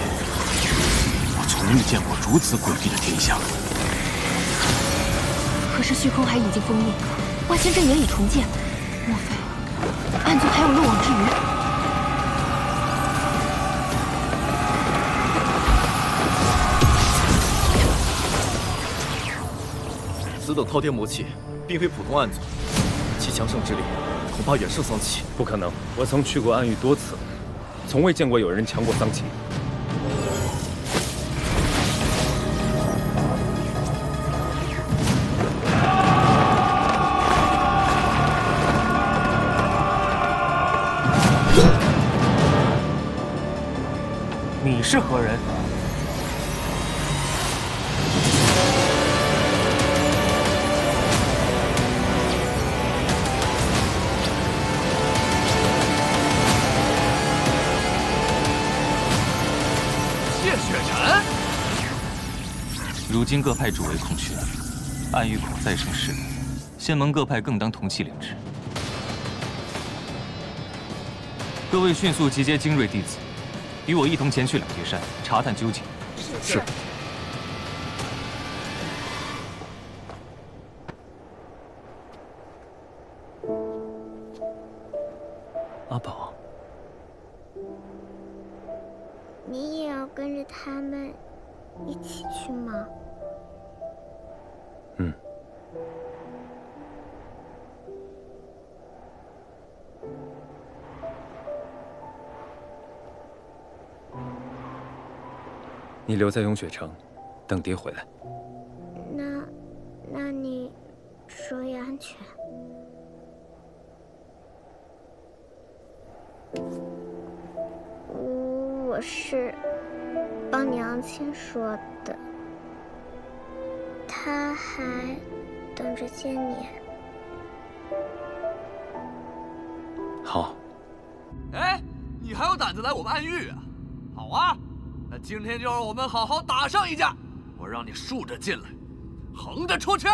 [SPEAKER 10] 我从未见过如此诡异的天象。
[SPEAKER 9] 可是虚空还已经封印，万仙阵也已重建，莫非暗族还有漏网之鱼？
[SPEAKER 6] 此等滔天魔气，并非普通暗族，其强盛之力恐怕远胜桑奇。
[SPEAKER 2] 不可能，我曾去过暗域多次，从未见过有人强过桑奇。
[SPEAKER 20] 你是何人？
[SPEAKER 3] 谢雪晨。
[SPEAKER 15] 如今各派主为空缺，暗域恐再生势力，仙盟各派更当同气连枝。各位迅速集结精锐弟子，与我一同前去两叠山查探究竟。
[SPEAKER 16] 是。
[SPEAKER 2] 阿宝，
[SPEAKER 11] 你也要跟着他们一起去吗？
[SPEAKER 2] 嗯。你留在雍雪城，等爹回来。
[SPEAKER 11] 那你注意安全。我是帮娘亲说的，她还等着见你。
[SPEAKER 2] 好。
[SPEAKER 6] 哎，你还有胆子来我们暗域啊？好啊，那今天就让我们好好打上一架！我让你竖着进来，横着出去！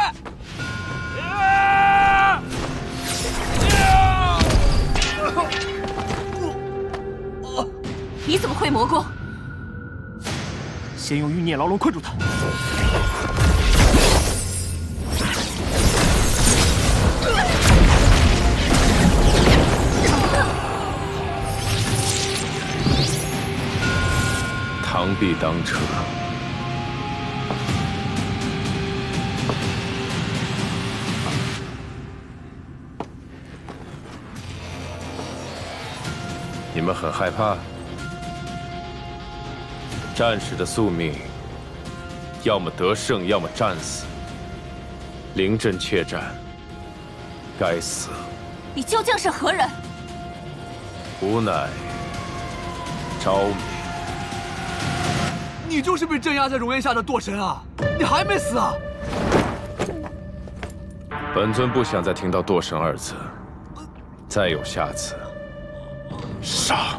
[SPEAKER 9] 你怎么会魔功？
[SPEAKER 20] 先用欲孽牢笼困住他。
[SPEAKER 16] 螳臂当车。你们很害怕？战士的宿命，要么得胜，要么战死。临阵怯战，该死。
[SPEAKER 9] 你究竟是何人？
[SPEAKER 16] 吾乃昭明。
[SPEAKER 6] 你就是被镇压在熔岩下的堕神啊！你还没死啊？
[SPEAKER 16] 本尊不想再听到堕神二字，再有下次，杀！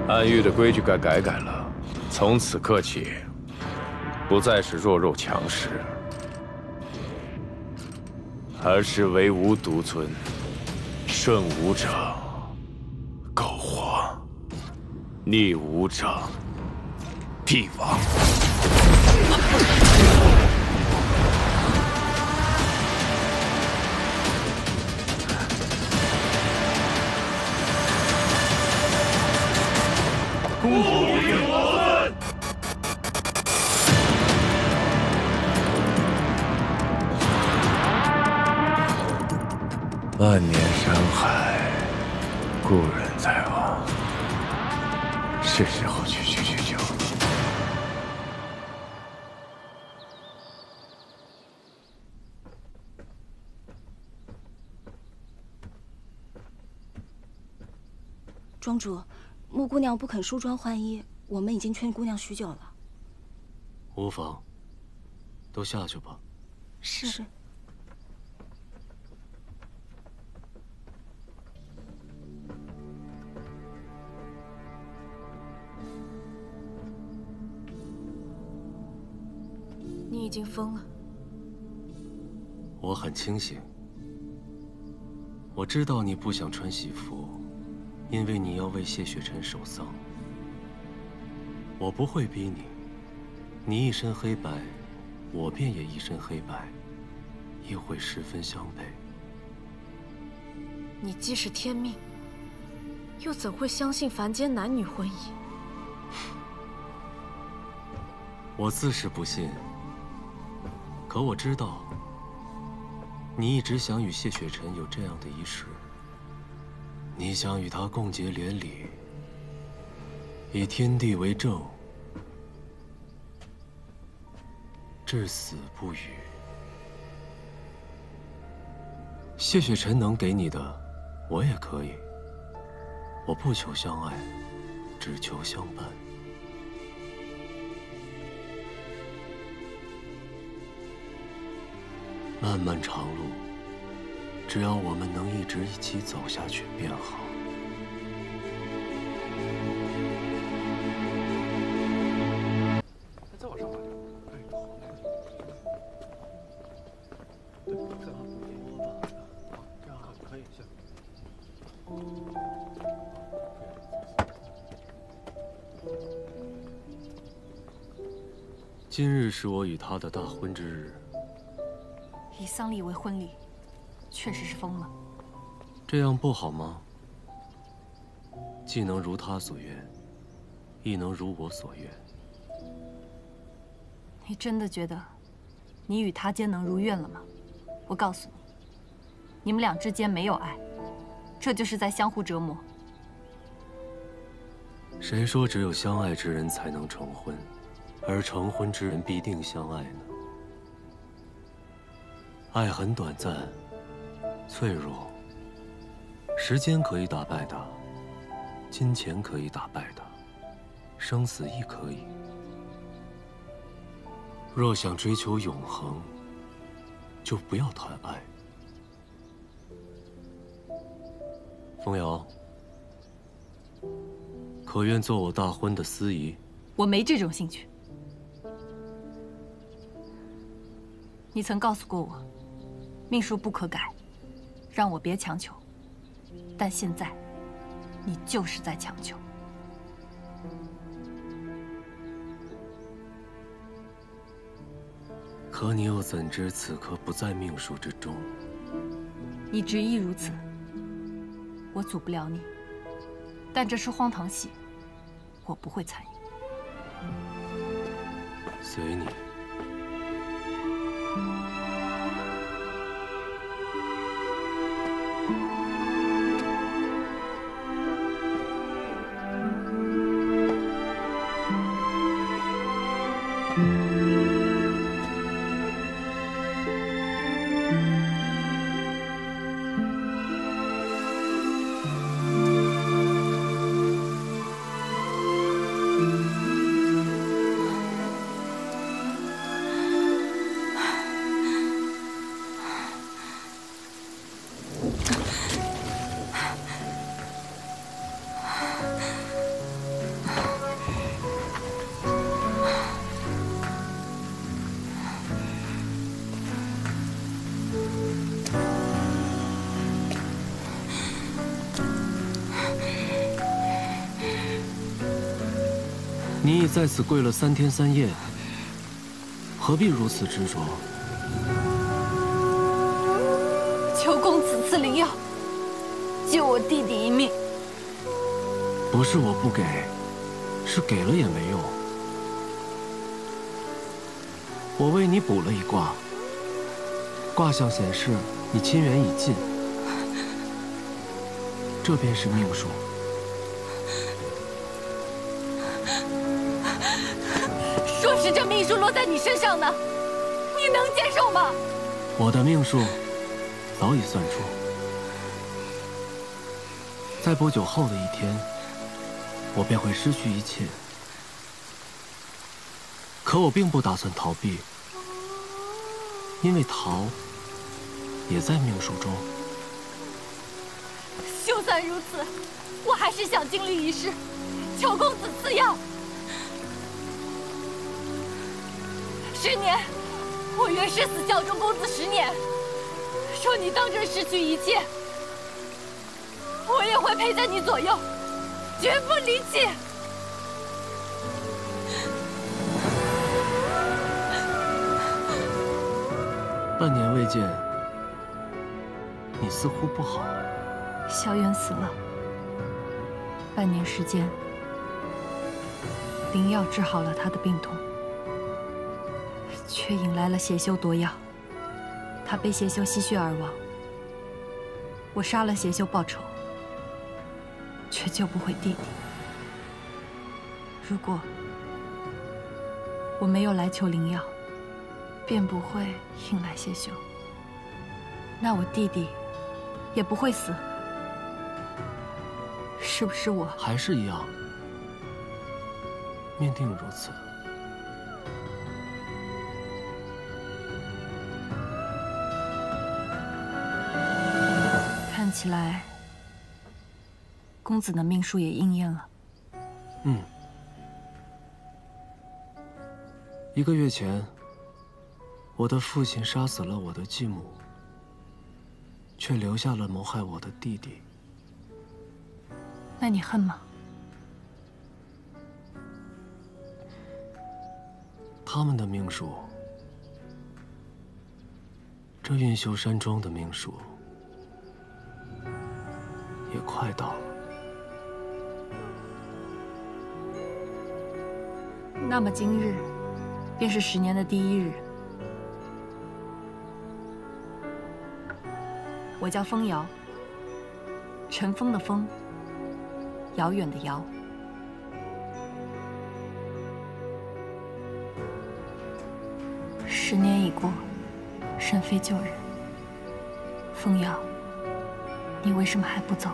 [SPEAKER 16] 暗域的规矩该改了，从此刻起，不再是弱肉强食，而是唯吾独尊，顺吾者苟活，逆吾者必亡。
[SPEAKER 20] 公主与
[SPEAKER 16] 万年山海，故人在望，是时候去叙叙旧。
[SPEAKER 18] 庄主，穆姑娘不肯梳妆换衣，我们已经劝姑娘许久了。
[SPEAKER 7] 无妨，都下去吧。
[SPEAKER 18] 是。
[SPEAKER 9] 经疯了。
[SPEAKER 7] 我很清醒。我知道你不想穿喜服，因为你要为谢雪晨守丧。我不会逼你，你一身黑白，我便也一身黑白，也会十分相配。
[SPEAKER 9] 你既是天命，又怎会相信凡间男女婚姻？
[SPEAKER 7] 我自是不信，可我知道，你一直想与谢雪晨有这样的一世。你想与他共结连理，以天地为证，至死不渝。谢雪晨能给你的，我也可以。我不求相爱，只求相伴。漫漫长路，只要我们能一直一起走下去便好。
[SPEAKER 20] 再往上爬点。哎，好嘞。对，再往多吧。好，这样可以行。
[SPEAKER 7] 今日是我与他的大婚之日。
[SPEAKER 12] 以丧礼为婚礼，确实是疯了。
[SPEAKER 7] 这样不好吗？既能如他所愿，亦能如我所愿。
[SPEAKER 12] 你真的觉得，你与他间能如愿了吗？我告诉你，你们俩之间没有爱，这就是在相互折磨。
[SPEAKER 7] 谁说只有相爱之人才能成婚，而成婚之人必定相爱呢？爱很短暂，脆弱。时间可以打败它，金钱可以打败它，生死亦可以。若想追求永恒，就不要谈爱。风瑶，可愿做我大婚的司仪？
[SPEAKER 12] 我没这种兴趣。你曾告诉过我，命数不可改，让我别强求。但现在，你就是在强求。
[SPEAKER 7] 可你又怎知此刻不在命数之中？
[SPEAKER 12] 你执意如此，我阻不了你。但这是荒唐戏，我不会参与。
[SPEAKER 7] 随你。你已在此跪了3天3夜，何必如此执着？
[SPEAKER 12] 求公子赐灵药，救我弟弟一命。
[SPEAKER 7] 不是我不给，是给了也没用。我为你卜了一卦，卦象显示你亲缘已尽，这便是命数。
[SPEAKER 12] 若是这命数落在你身上呢，你能接受吗？
[SPEAKER 7] 我的命数早已算出，在不久后的一天，我便会失去一切。可我并不打算逃避，因为逃也在命数中。
[SPEAKER 12] 就算如此，我还是想经历一试，求公子赐药。10年，我愿誓死效忠公子10年。若你当真失去一切，我也会陪在你左右，绝不离弃。
[SPEAKER 7] 半年未见，你似乎不好。
[SPEAKER 12] 萧远死了，半年时间，灵药治好了他的病痛，却引来了邪修夺药，他被邪修吸血而亡。我杀了邪修报仇，却救不回弟弟。如果我没有来求灵药，便不会引来邪修，那我弟弟也不会死。是不是我
[SPEAKER 7] 还是一样？命定如此。
[SPEAKER 12] 看起来，公子的命数也应验了。
[SPEAKER 7] 1个月前，我的父亲杀死了我的继母，却留下了谋害我的弟弟。
[SPEAKER 12] 那你恨吗？
[SPEAKER 7] 他们的命数，这运修山庄的命数，也快到了。
[SPEAKER 12] 那么今日，便是10年的第1日。我叫风瑶，尘封的风，遥远的遥。10年已过，甚非旧人。风瑶，你为什么还不走？